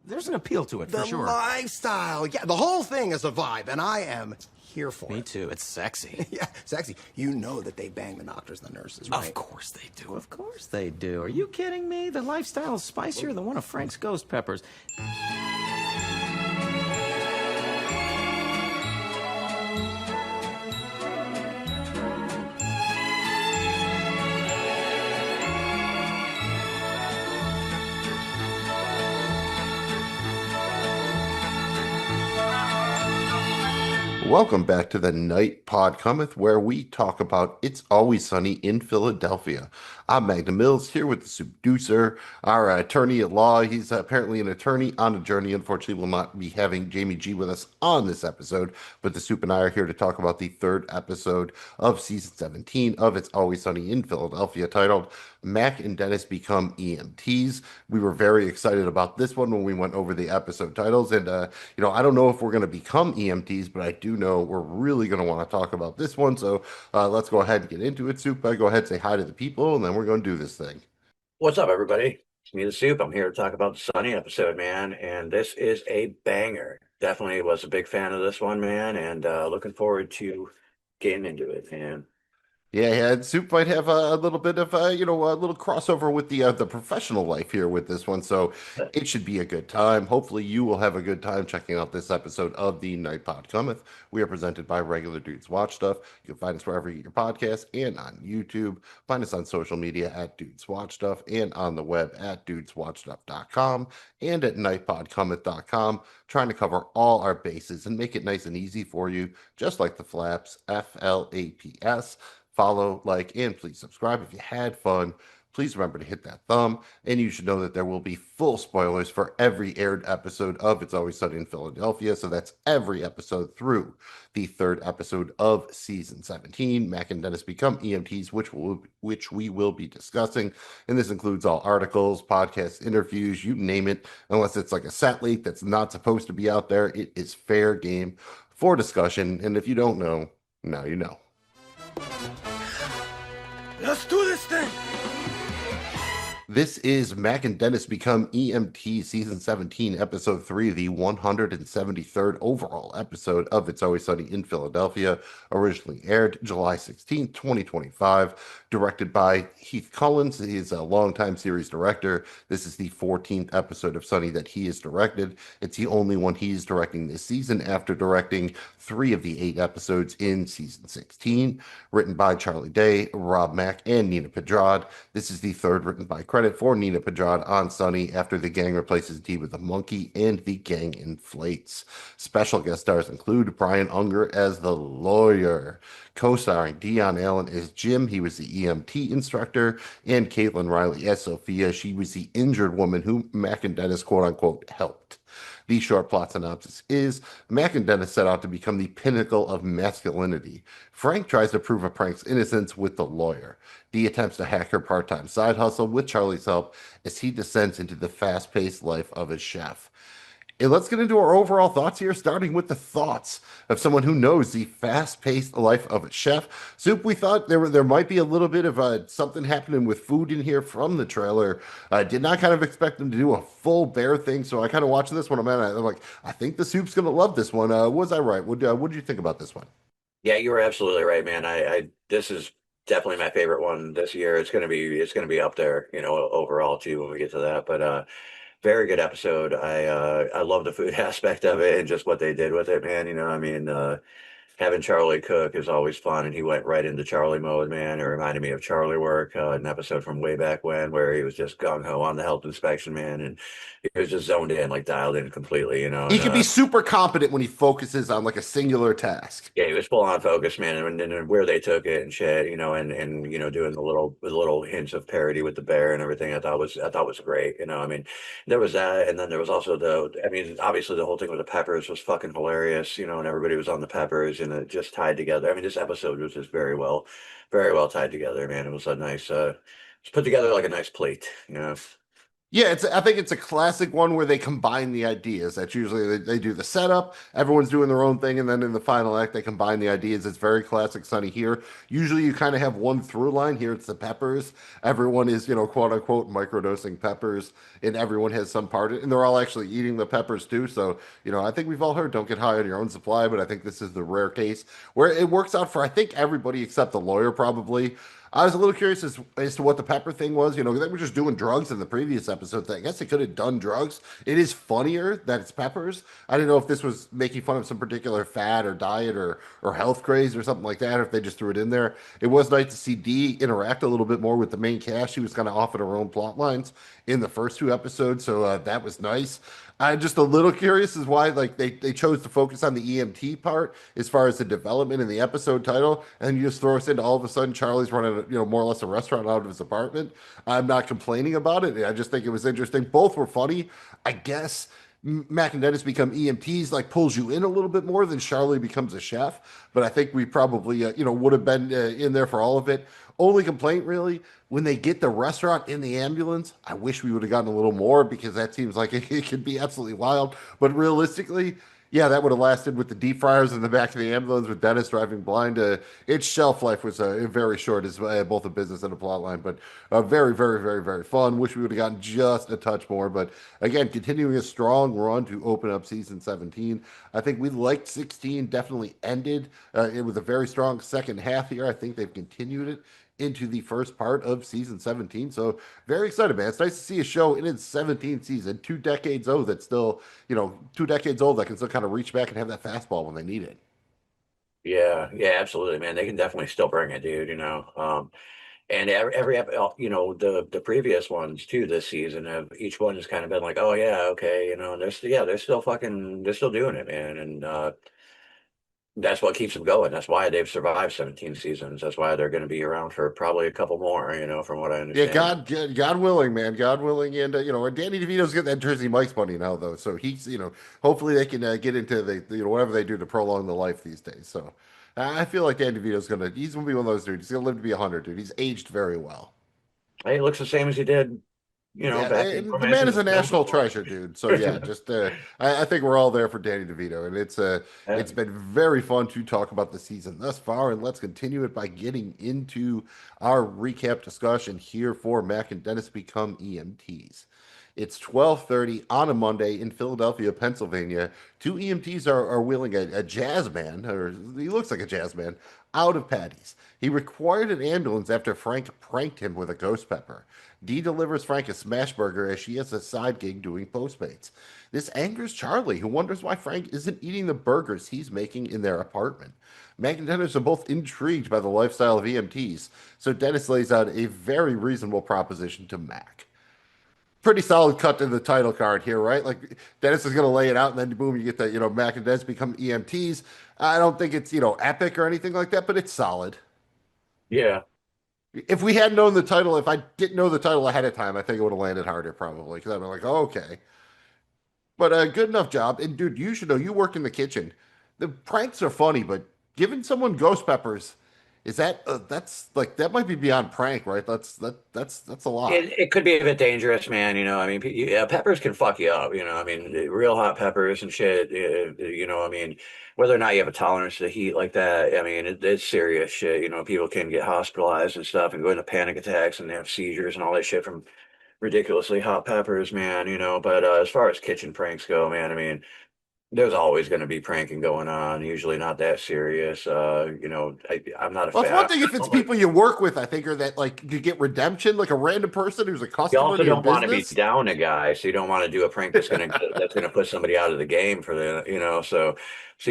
There's an appeal to it, for sure. The lifestyle. Yeah, the whole thing is a vibe, and I am here for it. Me too. It's sexy. Yeah, sexy. You know that they bang the doctors and the nurses, right? Of course they do. Of course they do. Are you kidding me? The lifestyle is spicier than one of Frank's ghost peppers. Welcome back to the Night Pod Cometh, where we talk about It's Always Sunny in Philadelphia. I'm Magnum Mills, here with the Soupdeucer, our attorney at law. He's apparently an attorney on a journey. Unfortunately, we'll not be having Jamie G with us on this episode, but the Soup and I are here to talk about the third episode of season 17 of It's Always Sunny in Philadelphia, titled Mac and Dennis Become EMTs. We were very excited about this one when we went over the episode titles, and I don't know if we're going to become EMTs, but I do know we're really going to want to talk about this one. So let's go ahead and get into it. Soup, go ahead, say hi to the people, and then we're going to do this thing. What's up, everybody? It's me, the Soup. I'm here to talk about the Sunny episode, man, and this is a banger. Definitely was a big fan of this one, man, and looking forward to getting into it, man. Yeah, and Soup might have a little bit of a little crossover with the professional life here with this one, so it should be a good time. Hopefully, you will have a good time checking out this episode of the Night Pod Cometh. We are presented by Regular Dudes Watch Stuff. You can find us wherever you get your podcasts and on YouTube. Find us on social media at Dudes Watch Stuff and on the web at dudeswatchstuff.com and at nightpodcometh.com. Trying to cover all our bases and make it nice and easy for you, just like the flaps, FLAPS. Follow, like, and please subscribe. If you had fun, please remember to hit that thumb. And you should know that there will be full spoilers for every aired episode of It's Always Sunny in Philadelphia. So that's every episode through the third episode of season 17, Mac and Dennis Become EMTs, which we will be discussing. And this includes all articles, podcasts, interviews, you name it. Unless it's like a sat leak that's not supposed to be out there, it is fair game for discussion. And if you don't know, now you know. Let's do this thing! This is Mac and Dennis Become EMT Season 17, Episode 3, the 173rd overall episode of It's Always Sunny in Philadelphia, originally aired July 16, 2025, directed by Heath Collins. He is a longtime series director. This is the 14th episode of Sunny that he has directed. It's the only one he is directing this season after directing 3 of the 8 episodes in Season 16. Written by Charlie Day, Rob Mack, and Nina Pedrad. This is the third written by credit for Nina Pedrad on Sunny after the gang replaces Dee with a monkey and the gang inflates. Special guest stars include Brian Unger as the lawyer, co-starring Dion Allen as Jim, he was the EMT instructor, and Caitlin Riley as Sophia, she was the injured woman who Mac and Dennis quote-unquote helped. The short plot synopsis is Mac and Dennis set out to become the pinnacle of masculinity. Frank tries to prove a prank's innocence with the lawyer. Dee attempts to hack her part-time side hustle with Charlie's help as he descends into the fast-paced life of a chef. And let's get into our overall thoughts here, starting with the thoughts of someone who knows the fast-paced life of a chef. Soup, we thought there might be a little bit of something happening with food in here from the trailer. I did not kind of expect them to do a full bear thing, so I kind of watched this one. I'm like, I think the Soup's going to love this one. Was I right? What did you think about this one? Yeah, you were absolutely right, man. I this is definitely my favorite one this year. It's gonna be up there, overall too when we get to that. But very good episode. I love the food aspect of it and just what they did with it, man. Having Charlie cook is always fun, and he went right into Charlie mode, man. It reminded me of Charlie Work, an episode from way back when, where he was just gung-ho on the health inspection, man, and he was just zoned in, like dialed in completely, He can be super competent when he focuses on like a singular task. Yeah, he was full on focus, man, and where they took it and shit, and doing the little hints of parody with the bear and everything. I thought was great. There was that, and then there was also obviously the whole thing with the peppers was fucking hilarious, and everybody was on the peppers, and it just tied together. This episode was just very well tied together, man. It was a nice, it's put together like a nice plate. Yeah, I think it's a classic one where they combine the ideas. That's usually they do the setup, everyone's doing their own thing, and then in the final act they combine the ideas. It's very classic Sunny here. Usually you kind of have one through line. Here it's the peppers. Everyone is, quote unquote microdosing peppers, and everyone has some part in it, and they're all actually eating the peppers too. So, I think we've all heard don't get high on your own supply, but I think this is the rare case where it works out for I think everybody except the lawyer probably. I was a little curious as to what the pepper thing was. They were just doing drugs in the previous episode. I guess they could have done drugs. It is funnier that it's peppers. I didn't know if this was making fun of some particular fad or diet or health craze or something like that, or if they just threw it in there. It was nice to see Dee interact a little bit more with the main cast. She was kind of off at her own plot lines in the first two episodes, so that was nice. I'm just a little curious as why they chose to focus on the EMT part as far as the development in the episode title, and you just throw us into all of a sudden Charlie's running more or less a restaurant out of his apartment. I'm not complaining about it. I just think it was interesting. Both were funny. I guess Mac and Dennis Become EMTs pulls you in a little bit more than Charlie becomes a chef, but I think we probably would have been in there for all of it. Only complaint really when they get the restaurant in the ambulance, I wish we would have gotten a little more because that seems like it could be absolutely wild. But realistically, yeah, that would have lasted with the deep fryers in the back of the ambulance with Dennis driving blind. Its shelf life was very short as both a business and a plot line, but very, very, very, very fun. Wish we would have gotten just a touch more. But again, continuing a strong run to open up season 17. I think we liked 16, definitely ended. It was a very strong second half here. I think they've continued it into the first part of season 17. So very excited, man. It's nice to see a show in its 17th season, 2 decades old that's still, 2 decades old that can still kind of reach back and have that fastball when they need it. Yeah, yeah, absolutely, man. They can definitely still bring it, dude. And the previous ones too this season have each one has kind of been like, oh yeah, okay, and they're still they're still doing it, man, and that's what keeps them going. That's why they've survived 17 seasons. That's why they're going to be around for probably a couple more, from what I Yeah, understand. God willing, man, God willing, and Danny DeVito's getting that Jersey Mike's money now, though, so he's, hopefully they can get into the, whatever they do to prolong the life these days. So I feel like Danny DeVito's he's gonna be one of those dudes. He's gonna live to be 100, dude. He's aged very well. Hey, it looks the same as he did, Yeah, back in and the man Romancing is the a national Stone. treasure, dude. So yeah, just I think we're all there for Danny DeVito, and it's been very fun to talk about the season thus far, and let's continue it by getting into our recap discussion here for Mac and Dennis Become EMTs. It's 12:30 on a Monday in Philadelphia, Pennsylvania. Two EMTs are wheeling a jazz man, or he looks like a jazz man, out of Patty's. He required an ambulance after Frank pranked him with a ghost pepper. Dee delivers Frank a smash burger as she has a side gig doing Postmates. This angers Charlie, who wonders why Frank isn't eating the burgers he's making in their apartment. Meg and Dennis are both intrigued by the lifestyle of EMTs, so Dennis lays out a very reasonable proposition to Mac. Pretty solid cut to the title card here, right? Like Dennis is going to lay it out, and then boom, you get the Mac and Dennis become EMTs. I don't think it's epic or anything like that, but it's solid. Yeah, If we had known the title, if I didn't know the title ahead of time, I think it would have landed harder probably because I'd been like, oh, okay. But good enough job. And dude, you should know you work in the kitchen. The pranks are funny, but giving someone ghost peppers is that's like that might be beyond prank, right? That's a lot. it could be a bit dangerous, man. Yeah, peppers can fuck you up. Real hot peppers and shit. Whether or not you have a tolerance to heat like that, it's serious shit. People can get hospitalized and stuff and go into panic attacks and have seizures and all that shit from ridiculously hot peppers, man. But as far as kitchen pranks go, man, there's always going to be pranking going on. Usually not that serious. I'm not a Well, it's fan. one thing I if it's don't like. people you work with, I think, or that like you get redemption, like a random person who's a You customer also to your don't want to be business. down a guy, so you don't want to do a prank that's gonna put somebody out of the game for so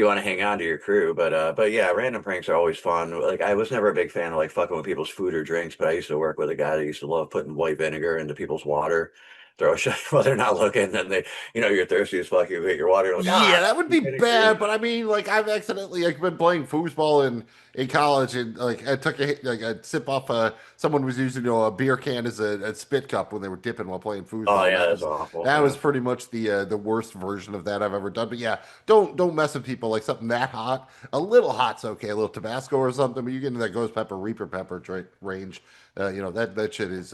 you want to hang on to your crew. But yeah, random pranks are always fun. Like I was never a big fan of like fucking with people's food or drinks, but I used to work with a guy that used to love putting white vinegar into people's water, throw shit while they're not looking, and then you're thirsty as fuck, you get your water, you're like Yeah, that would be vinegar. bad. But I mean, like I've accidentally been playing foosball in college, and like I took a sip off someone was using a beer can as a spit cup when they were dipping while playing Oh foosball. And yeah, that that's was awful. that Yeah. was pretty much the worst version of that I've ever done. But yeah, don't mess with people like something that hot. A little hot's okay, a little Tabasco or something. But you get into that ghost pepper, Reaper pepper range. That shit is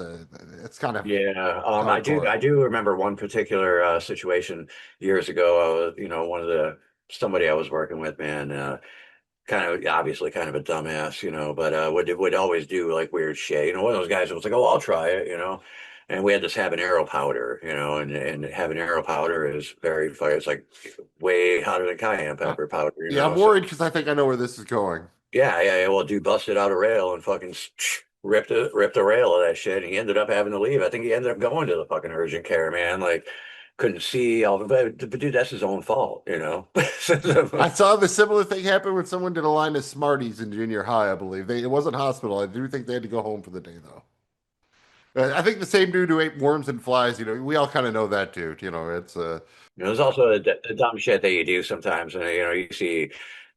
it's kind of Yeah, hardcore. I do remember one particular situation years ago. I was, one of the somebody I was working with, man, kind of obviously kind of a dumbass, but would always do like weird shit. One of those guys that was like, "Oh, I'll try it," And we had this habanero powder, and habanero powder is very fire. It's like way hotter than cayenne Uh, pepper powder, yeah, I'm So worried because I think I know where this is going. yeah. Well, dude busted out a rail and fucking ripped a rail of that shit. And he ended up having to leave. I think he ended up going to the fucking urgent care, man. Like, couldn't see all the, but dude, that's his own fault. I saw the similar thing happen when someone did a line of Smarties in junior high, I believe. It wasn't hospital. I do think they had to go home for the day, though. I think the same dude who ate worms and flies, we all kind of know that dude. It's There's also the dumb shit that you do sometimes, and you see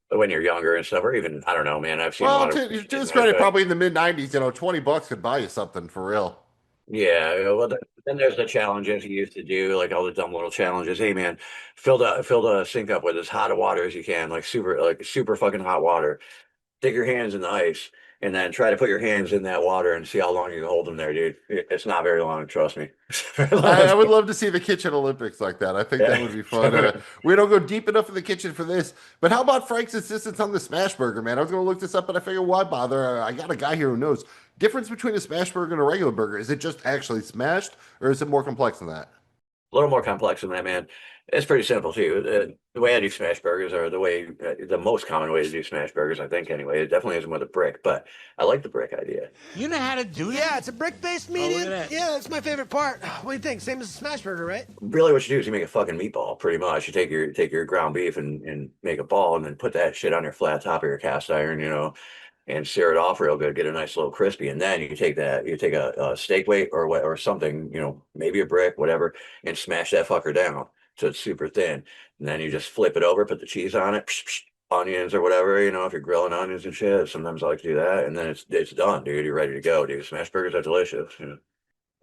when you're younger and stuff, or even I don't know, man. I've seen a well, lot of to shit his like credit, that. probably in the mid '90s, $20 could buy you something for real. Yeah, well, then there's the challenges you used to do, like all the dumb little challenges. Hey, man, fill the sink up with as hot water as you can, like super fucking hot water. Stick your hands in the ice, and then try to put your hands in that water and see how long you can hold them there, dude. It's not very long, trust me. I would love to see the kitchen Olympics like that. I think that Yeah. would be fun. We don't go deep enough in the kitchen for this, but how about Frank's insistence on the smash burger, man? I was going to look this up, but I figured why bother? I got a guy here who knows. Difference between a smash burger and a regular burger. Is it just actually smashed, or is it more complex than that? A little more complex than that, man. It's pretty simple too. The way I do smash burgers, or the most common way to do smash burgers, I think anyway. It definitely isn't with a brick, but I like the brick idea. You know how to do that? Yeah, it's a brick-based look at medium. that. Yeah, that's my favorite part. What do you think? Same as a smash burger, right? Really, what you do is you make a fucking meatball, pretty much. You take your ground beef and make a ball, and then put that shit on your flat top of your cast iron, and sear it off real good, get a nice little crispy, and then you take a steak weight or what or something, maybe a brick, whatever, and smash that fucker down so it's super thin, and then you just flip it over, put the cheese on it, onions or whatever, if you're grilling onions and shit. Sometimes I like to do that, and then it's done, dude. You're ready to go, dude. Smash burgers are delicious.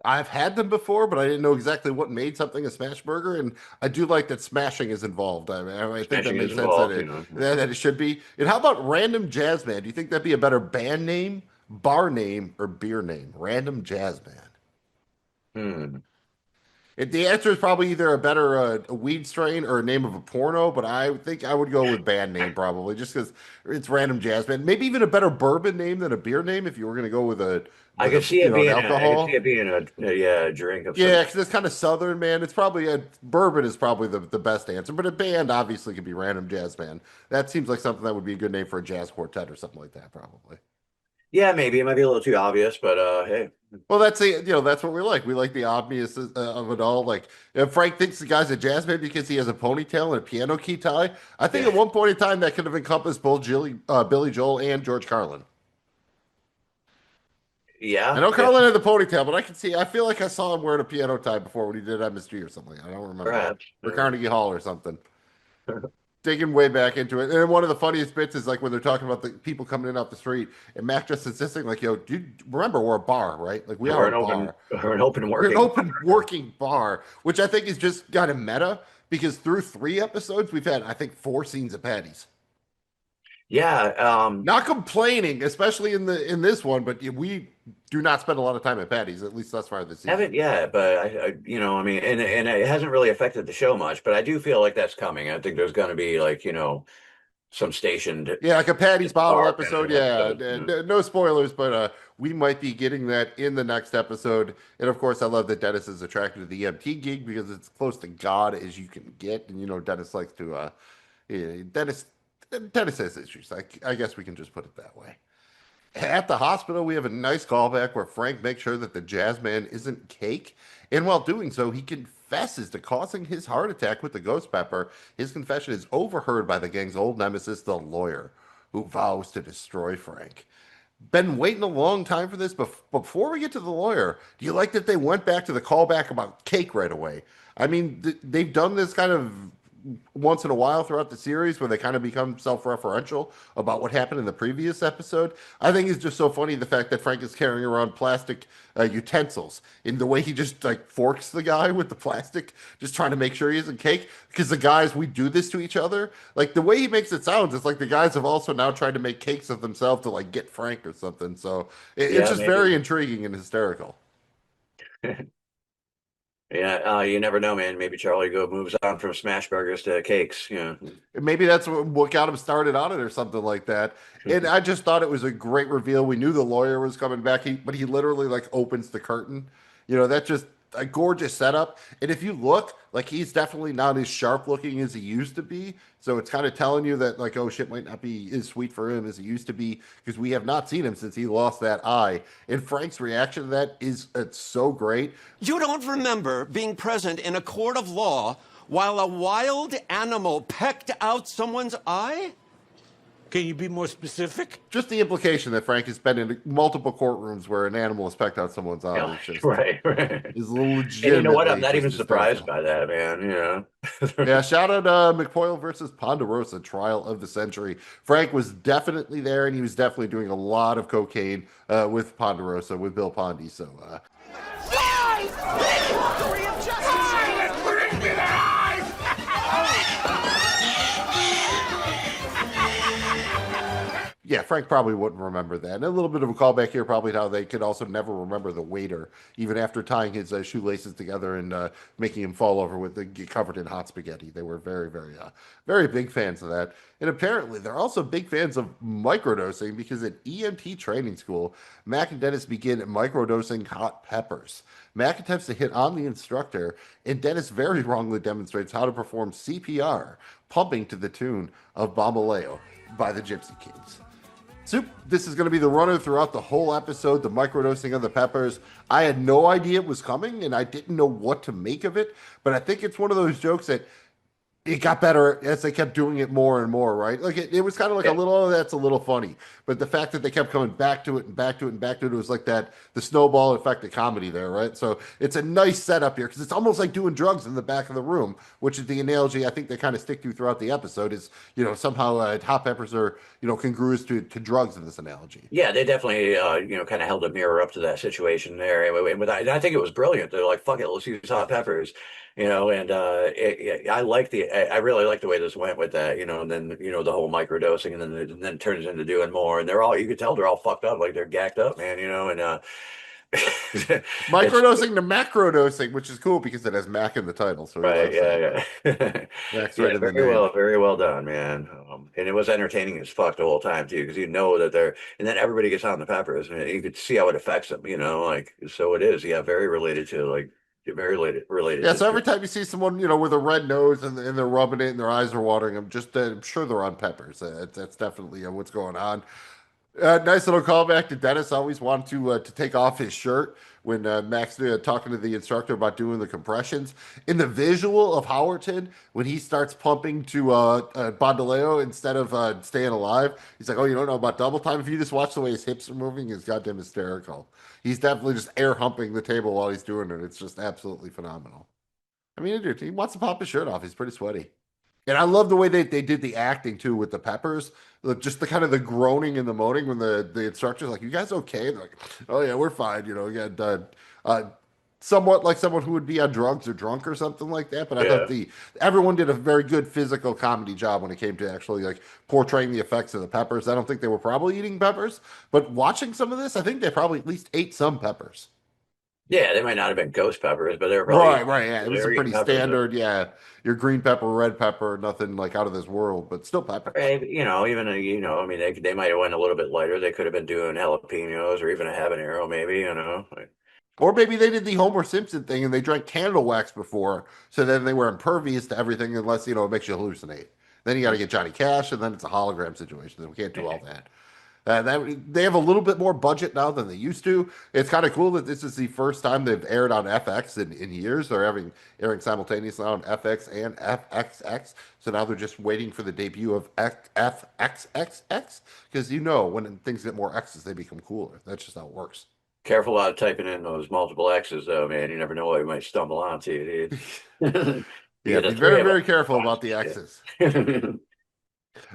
I've had them before, but I didn't know exactly what made something a smash burger, and I do like that smashing is involved. I think that Smashing is makes sense that involved, it should be. And how about Random Jazz Man? Do you think that'd be a better band name, bar name, or beer name? Random Jazz Man. Hmm. The answer is probably either a better a weed strain or a name of a porno, but I think I would go with band name probably, just because it's Random Jazz Man. Maybe even a better bourbon name than a beer name if you were going to go with a I could see it an being alcohol. a drink of some. Yeah, because it's kind of southern, man. It's probably a bourbon is probably the best answer, but a band obviously could be Random Jazz Band. That seems like something that would be a good name for a jazz quartet or something like that, probably. Yeah, maybe it might be a little too obvious, but hey. Well, that's what we like. We like the obvious of it all. Like Frank thinks the guy's a jazz band because he has a ponytail and a piano key tie. I think at one point in time that could have encompassed both Billy Joel and George Carlin. I Yeah, know yeah, Carlin had the ponytail, but I feel like I saw him wearing a piano tie before when he did MSG or something. I don't remember. perhaps. Or Carnegie Hall or something. Digging way back into it. And one of the funniest bits is like when they're talking about the people coming in off the street and Mac just insisting, like, yo, dude, remember we're a bar, right? Like we are a bar. We're an open We're an working. open working bar, which I think is just kind of meta because through 3 episodes, we've had, I think, 4 scenes of patties. Yeah, Not complaining, especially in this one, but we do not spend a lot of time at patties, at least thus far this season. haven't yet, but I mean, and it hasn't really affected the show much, but I do feel like that's coming. I think there's going to be like, some stationed Yeah, like a Patty's bottle bar kind episode. of Yeah, episode. no spoilers, but we might be getting that in the next episode. And of course, I love that Dennis is attracted to the EMT gig because it's close to God as you can get. And Dennis likes to. Dennis has issues. I guess we can just put it that way. At the hospital, we have a nice callback where Frank makes sure that the jazz man isn't cake. And while doing so, he confesses to causing his heart attack with the ghost pepper. His confession is overheard by the gang's old nemesis, the lawyer, who vows to destroy Frank. Been waiting a long time for this. But before we get to the lawyer, do you like that they went back to the callback about cake right away? I mean, they've done this kind of once in a while throughout the series where they kind of become self-referential about what happened in the previous episode. I think it's just so funny the fact that Frank is carrying around plastic utensils in the way he just like forks the guy with the plastic, just trying to make sure he isn't cake. Because the guys, we do this to each other. Like the way he makes it sound, it's like the guys have also now tried to make cakes of themselves to like get Frank or something. So it's just maybe. very intriguing and hysterical. Yeah, you never know, man. Maybe Charlie moves on from smash burgers to cakes. Maybe that's what got him started on it or something like that. And I just thought it was a great reveal. We knew the lawyer was coming back, but he literally like opens the curtain. That's just a gorgeous setup. And if you look, like he's definitely not as sharp looking as he used to be. So it's kind of telling you that like, oh shit, might not be as sweet for him as he used to be because we have not seen him since he lost that eye. And Frank's reaction to that it's so great. You don't remember being present in a court of law while a wild animal pecked out someone's eye? Can you be more specific? Just the implication that Frank has been in multiple courtrooms where an animal has pecked out someone's eye. Yeah, Just, right. Is legit. And you know what? I'm not even surprised by that, man. Yeah, shout out McPoyle versus Ponderosa, trial of the century. Frank was definitely there, and he was definitely doing a lot of cocaine with Ponderosa, with Bill Pondy. So, yeah, Frank probably wouldn't remember that. And a little bit of a callback here, probably how they could also never remember the waiter, even after tying his shoelaces together and making him fall over get covered in hot spaghetti. They were very, very, very big fans of that. And apparently, they're also big fans of microdosing because at EMT training school, Mac and Dennis begin microdosing hot peppers. Mac attempts to hit on the instructor, and Dennis very wrongly demonstrates how to perform CPR, pumping to the tune of Bamboleo by the Gypsy Kings. Soup, this is going to be the runner throughout the whole episode, the microdosing of the peppers. I had no idea it was coming, and I didn't know what to make of it, but I think it's one of those jokes that it got better as they kept doing it more and more, right? Like it was kind of like a little, oh, that's a little funny. But the fact that they kept coming back to it and back to it and back to it, it was like the snowball effect of comedy there, right? So it's a nice setup here because it's almost like doing drugs in the back of the room, which is the analogy I think they kind of stick to throughout the episode is, somehow hot peppers are, congruous to drugs in this analogy. Yeah, they definitely, kind of held a mirror up to that situation there. And I think it was brilliant. They're like, fuck it, let's use hot peppers. And I really like the way this went with that, and then, the whole microdosing and then turns into doing more. And you could tell they're all fucked up, like they're gacked up, man, and microdosing to macrodosing, which is cool because it has Mac in the title. So right, yeah. Mac's right in the name. Very well done, man. And it was entertaining as fuck the whole time too, because that and then everybody gets on the peppers, and you could see how it affects them, so it is, very related to very related. Yeah, so every time you see someone, with a red nose and they're rubbing it and their eyes are watering, I'm sure they're on peppers. That's definitely what's going on. Nice little callback to Dennis. Always wanted to take off his shirt when Max talking to the instructor about doing the compressions. In the visual of Howerton, when he starts pumping to Bondoleo instead of staying alive, he's like, oh, you don't know about double time? If you just watch the way his hips are moving, it's goddamn hysterical. He's definitely just air humping the table while he's doing it. It's just absolutely phenomenal. I mean, dude, he wants to pop his shirt off. He's pretty sweaty. And I love the way they did the acting too with the peppers, just the kind of the groaning and the moaning when the instructor's like, "You guys okay?" They're like, "Oh yeah, we're fine." We got somewhat like someone who would be on drugs or drunk or something like that. But I thought everyone did a very good physical comedy job when it came to actually portraying the effects of the peppers. I don't think they were probably eating peppers, but watching some of this, I think they probably at least ate some peppers. Yeah, they might not have been ghost peppers, but they were probably right. Yeah, it was a pretty standard. Yeah, your green pepper, red pepper, nothing out of this world, but still pepper. Right, I mean, they might have went a little bit lighter. They could have been doing jalapenos or even a habanero, maybe. Or maybe they did the Homer Simpson thing and they drank candle wax before, so then they were impervious to everything unless it makes you hallucinate. Then you got to get Johnny Cash, and then it's a hologram situation. We can't do all that. They have a little bit more budget now than they used to. It's kind of cool that this is the first time they've aired on FX in years. They're airing simultaneously on FX and FXX. So now they're just waiting for the debut of FXXX because when things get more X's, they become cooler. That's just how it works. Careful out typing in those multiple X's, though, man. You never know what you might stumble onto, dude. You Yeah, get be the three very, of very them. careful about the X's.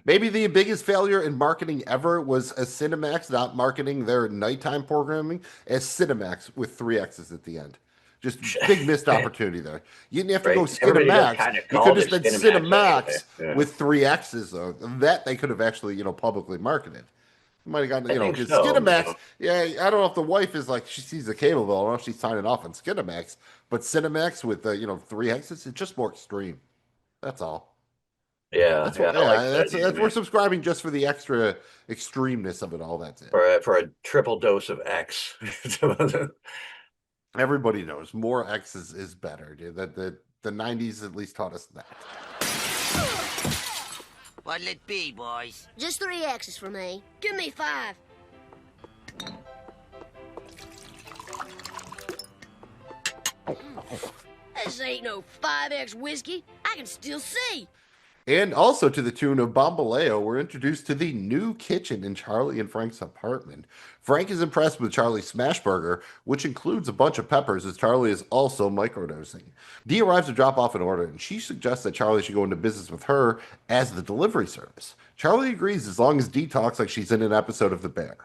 Maybe the biggest failure in marketing ever was a Cinemax not marketing their nighttime programming as Cinemax with three X's at the end. Just big missed opportunity there. You didn't have to go Right. Everybody just Skinemax. kind of You could called have it just been Cinemax anyway. Cinemax Yeah. with three X's though. That they could have actually, publicly marketed. You might have gotten, I think because so. Skinemax, yeah, I don't know if the wife is like, she sees the cable bill, I don't know if she's signing off on Skinemax, but Cinemax with, three X's, it's just more extreme. That's all. Yeah, That's yeah, what, I like yeah. that idea, We're man. subscribing just for the extra extremeness of it all. That's it. For a triple dose of X. Everybody knows more X is better, dude. That the '90s at least taught us that. What'll it be, boys? Just 3 X's for me. Give me 5. This ain't no 5X whiskey. I can still see. And also to the tune of Bambaleo, we're introduced to the new kitchen in Charlie and Frank's apartment. Frank is impressed with Charlie's smash burger, which includes a bunch of peppers, as Charlie is also microdosing. Dee arrives to drop off an order, and she suggests that Charlie should go into business with her as the delivery service. Charlie agrees as long as Dee talks like she's in an episode of The Bear.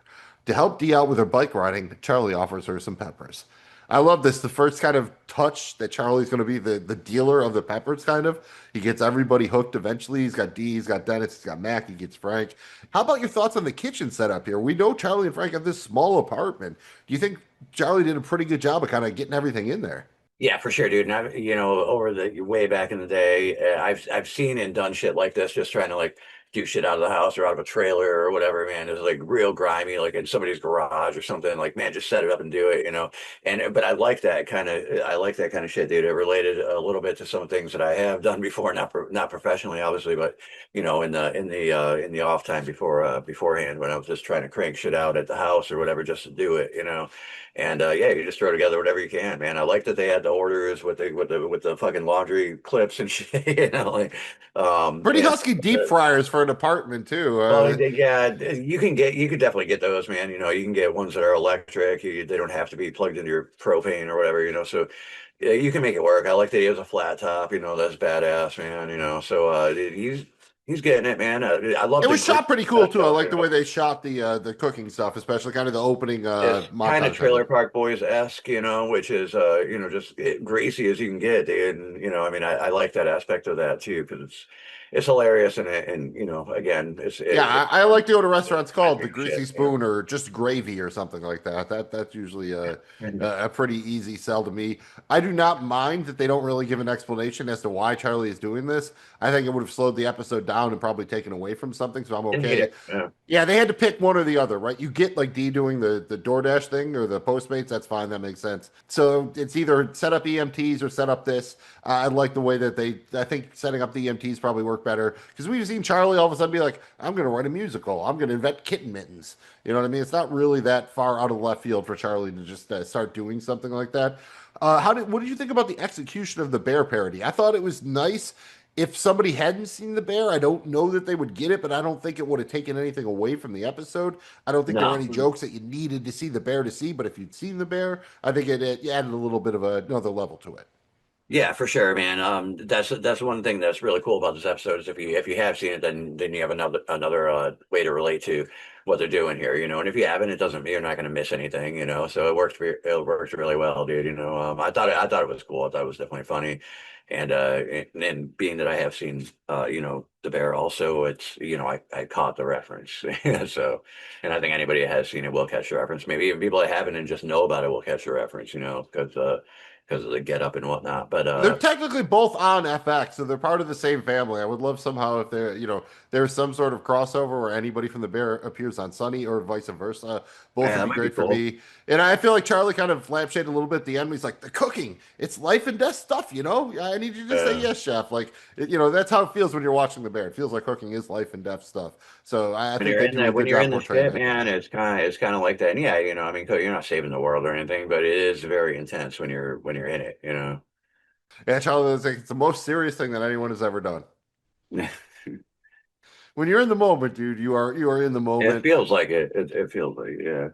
To help Dee out with her bike riding, Charlie offers her some peppers. I love this. The first kind of touch that Charlie's going to be the dealer of the peppers, kind of. He gets everybody hooked eventually. He's got Dee, he's got Dennis, he's got Mac, he gets Frank. How about your thoughts on the kitchen setup here? We know Charlie and Frank have this small apartment. Do you think Charlie did a pretty good job of kind of getting everything in there? Yeah, for sure, dude. And I've, over the way back in the day, I've seen and done shit like this, just trying to like do shit out of the house or out of a trailer or whatever, man. It was like real grimy, like in somebody's garage or something. Like, man, just set it up and do it. And but I like that kind of shit, dude. It related a little bit to some things that I have done before, not professionally, obviously, but in the off time beforehand when I was just trying to crank shit out at the house or whatever just to do it. And yeah, you just throw together whatever you can, man. I like that they had the orders with the fucking laundry clips and shit, Pretty and, husky deep fryers for an apartment, too. well, yeah, you could definitely get those, man. You can get ones that are electric. They don't have to be plugged into your propane or whatever, so yeah, you can make it work. I like that he has a flat top, that's badass, man, so he's getting it, man. I love It the was shot pretty cool, too. I like the you know. way they shot the cooking stuff, especially kind of the opening It's kind montage. of Trailer Park Boys-esque, which is just greasy as you can get, dude. And I mean, I like that aspect of that too because it's hilarious and again, Yeah, I like to go to restaurants I called the think Greasy shit, Spoon or just gravy or something like that. That's usually a pretty easy sell to me. I do not mind that they don't really give an explanation as to why Charlie is doing this. I think it would have slowed the episode down and probably taken away from something, so I'm Didn't need okay. it. Yeah. Yeah, they had to pick one or the other, right? You get like Dee doing the DoorDash thing or the Postmates, that's fine, that makes sense. So it's either set up EMTs or set up this. I like the way that I think setting up the EMTs probably work better because we've seen Charlie all of a sudden be like, I'm going to write a musical. I'm going to invent kitten mittens. You know what I mean? It's not really that far out of left field for Charlie to just start doing something like that. What did you think about the execution of the bear parody? I thought it was nice. If somebody hadn't seen the bear, I don't know that they would get it, but I don't think it would have taken anything away from the episode. I don't think there were any jokes that you needed to see the bear to see, but if you'd seen the bear, I think it added a little bit of another level to it. Yeah, for sure, man. That's one thing that's really cool about this episode is if you have seen it, then you have another way to relate to what they're doing here, And if you haven't, you're not going to miss anything. So it worked really well, dude. I thought it was cool. I thought it was definitely funny, and being that I have seen The Bear also, it's I caught the reference, so and I think anybody that has seen it will catch the reference. Maybe even people that haven't and just know about it will catch the reference, because of the get up and whatnot. But they're technically both on FX, so they're part of the same family. I would love somehow if there's some sort of crossover where anybody from the Bear appears on Sunny or vice versa. Both would be great for me. And I feel like Charlie kind of lampshaded a little bit at the end. He's like, the cooking, it's life and death stuff, I need you to say yes, chef. Like, that's how it feels when you're watching the Bear. It feels like cooking is life and death stuff. So I think they do a when good you're job in the portraying shit, that. man, it's kind of like that. And yeah, I mean, you're not saving the world or anything, but it is very intense when you're in it, Yeah, Charlie, it's the most serious thing that anyone has ever done. When you're in the moment, dude, you are in the moment. It feels like it. It feels like, yeah.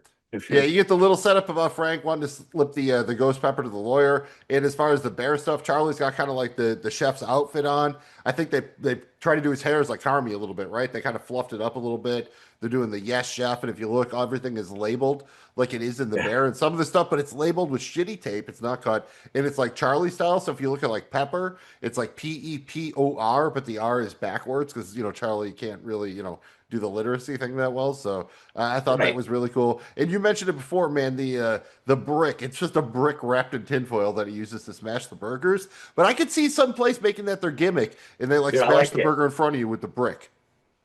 Yeah, you get the little setup about Frank wanting to slip the ghost pepper to the lawyer. And as far as the bear stuff, Charlie's got kind of like the chef's outfit on. I think they try to do his hair as like Carmy a little bit, right? They kind of fluffed it up a little bit. They're doing the yes chef, and if you look, everything is labeled like it is in the Yeah. bear, and some of the stuff, but it's labeled with shitty tape. It's not cut, and it's like Charlie style. So if you look at like pepper, it's like Pepor, but the R is backwards because Charlie can't really do the literacy thing that well. So I thought that Right. was really cool. And you mentioned it before, man. The brick. It's just a brick wrapped in tinfoil that he uses to smash the burgers. But I could see some place making that their gimmick, and they like Dude, I smash like the it. burger in front of you with the brick.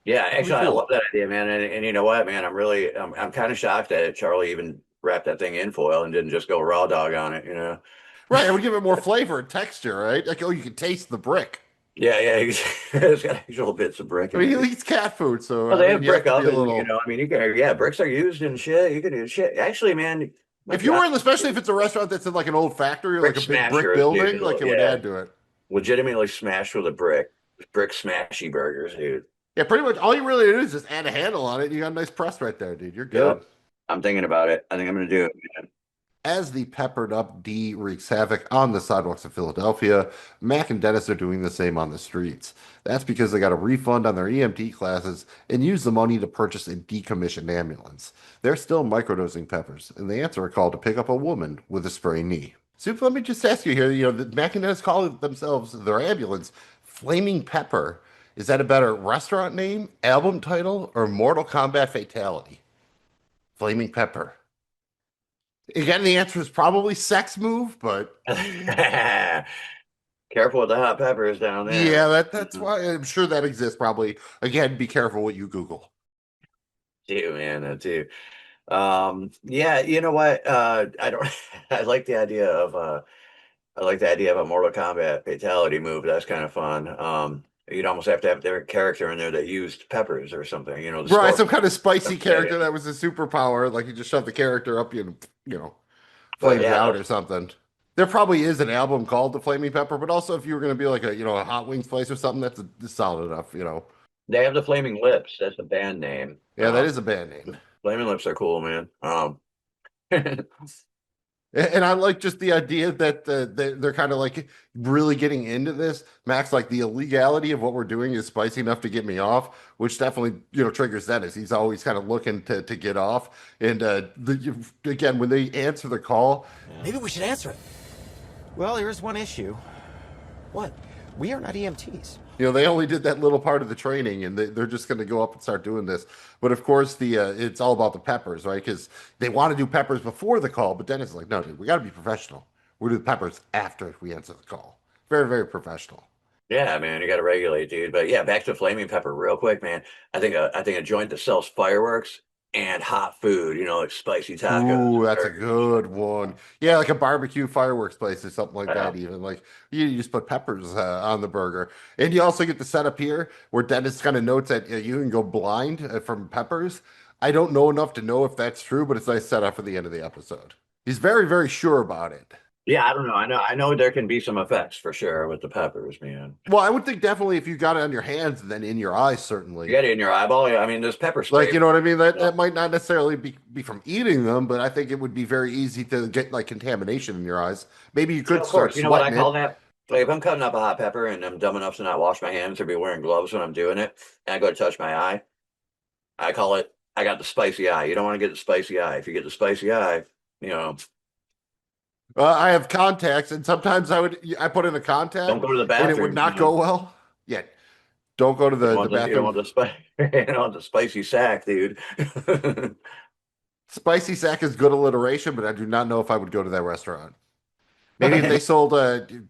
Yeah, Pretty actually, I cool. love that idea, man. And you know what, man? I'm kind of shocked that Charlie even wrapped that thing in foil and didn't just go raw dog on it, you know? Right, it would give it more flavor and texture, right? Like, oh, you can taste the brick. Yeah, yeah, it's got actual bits of brick I in mean, it. he eats cat food, so Well, I they mean, have you have brick to be a ovens, little. you know. I mean, bricks are used in shit. You can do shit. Actually, man, my If you God, were in, especially if it's a restaurant that's in like an old factory or brick like a big brick smashers, building, dude. like it would Yeah, add to it. legitimately smashed with a brick smashy burgers, dude. Yeah, pretty much all you really do is just add a handle on it. You got a nice press right there, dude. You're good. Yep, I'm thinking about it. I think I'm gonna do it, man. As the peppered up D wreaks havoc on the sidewalks of Philadelphia, Mac and Dennis are doing the same on the streets. That's because they got a refund on their EMT classes and use the money to purchase a decommissioned ambulance. They're still microdosing peppers, and they answer a call to pick up a woman with a sprained knee. Soup, let me just ask you here, Mac and Dennis call themselves their ambulance Flaming Pepper. Is that a better restaurant name, album title, or Mortal Kombat fatality? Flaming Pepper. Again, the answer is probably sex move, but Careful with the hot peppers down there. yeah, that's why I'm sure that exists. Probably again, be careful what you Google. Too, man, that too. Yeah, you know what? I don't. I like the idea of a Mortal Kombat fatality move. That's kind of fun. You'd almost have to have their character in there that used peppers or something. You know, the Right, scorpion. some kind of spicy Yeah, character yeah. that was a superpower, like you just shove the character up you and But flames yeah, out or something. There probably is an album called The Flaming Pepper, but also if you were going to be like a hot wings place or something, that's solid enough. they have the Flaming Lips. That's the band name. Yeah, that is a band name. Flaming Lips are cool, man. And I like just the idea that they're kind of like really getting into this. Max, like the illegality of what we're doing is spicy enough to get me off, which definitely triggers Dennis. He's always kind of looking to get off. And again, when they answer the call, Maybe we should answer it. Well, here's one issue. What? We are not EMTs. they only did that little part of the training, and they're just going to go up and start doing this. But of course, it's all about the peppers, right? Because they want to do peppers before the call, but Dennis is like, no, dude, we got to be professional. We're doing peppers after we answer the call. Very, very professional. Yeah, man, you got to regulate, dude. But yeah, back to Flaming Pepper real quick, man. I think a joint that sells fireworks and hot food, like spicy tacos. Ooh, that's a good one. Yeah, like a barbecue fireworks place or something like Yeah. that. Even like you just put peppers on the burger, and you also get the setup here where Dennis kind of notes that you can go blind from peppers. I don't know enough to know if that's true, but it's a nice setup for the end of the episode. He's very, very sure about it. Yeah, I don't know. I know there can be some effects for sure with the peppers, man. Well, I would think definitely if you got it on your hands and then in your eyes, certainly. You got it in your eyeball. Yeah, I mean, there's pepper spray. Like, you know what I mean? That might not necessarily be from eating them, but I think it would be very easy to get like contamination in your eyes. Maybe you could Of start course. You know what I sweating call it. that? Like if I'm cutting up a hot pepper and I'm dumb enough to not wash my hands or be wearing gloves when I'm doing it, and I go to touch my eye, I call it, I got the spicy eye. You don't want to get the spicy eye. If you get the spicy eye, you know, I have contacts, and sometimes I put in a contact, don't go to the and bathroom. it would not go well. Yeah, don't go to You the don't bathroom. want you don't want the spicy sack, dude. Spicy sack is good alliteration, but I do not know if I would go to that restaurant. Maybe if they sold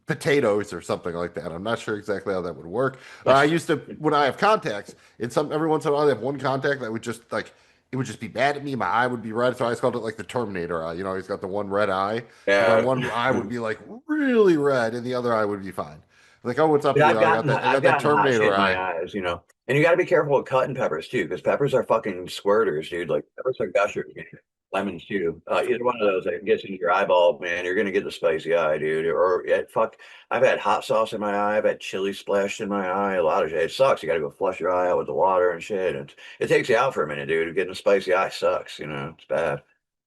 potatoes or something like that. I'm not sure exactly how that would work. I used to, when I have contacts, every once in a while, I have one contact that would just like, it would just be bad at me. My eye would be red. So I always called it like the Terminator eye. He's got the one red eye. Yeah. My one eye would be like really red and the other eye would be fine. Like, oh, what's up? Yeah, I got that I've gotten hot shit Terminator in my eye. eyes, And you got to be careful with cutting peppers too, because peppers are fucking squirters, dude. Like peppers are gushers, man. Lemons too. Either one of those that gets into your eyeball, man, you're gonna get the spicy eye, dude. Or fuck, I've had hot sauce in my eye. I've had chili splashed in my eye. A lot of shit. It sucks. You got to go flush your eye out with the water and shit. And it takes you out for a minute, dude. Getting a spicy eye sucks. It's bad.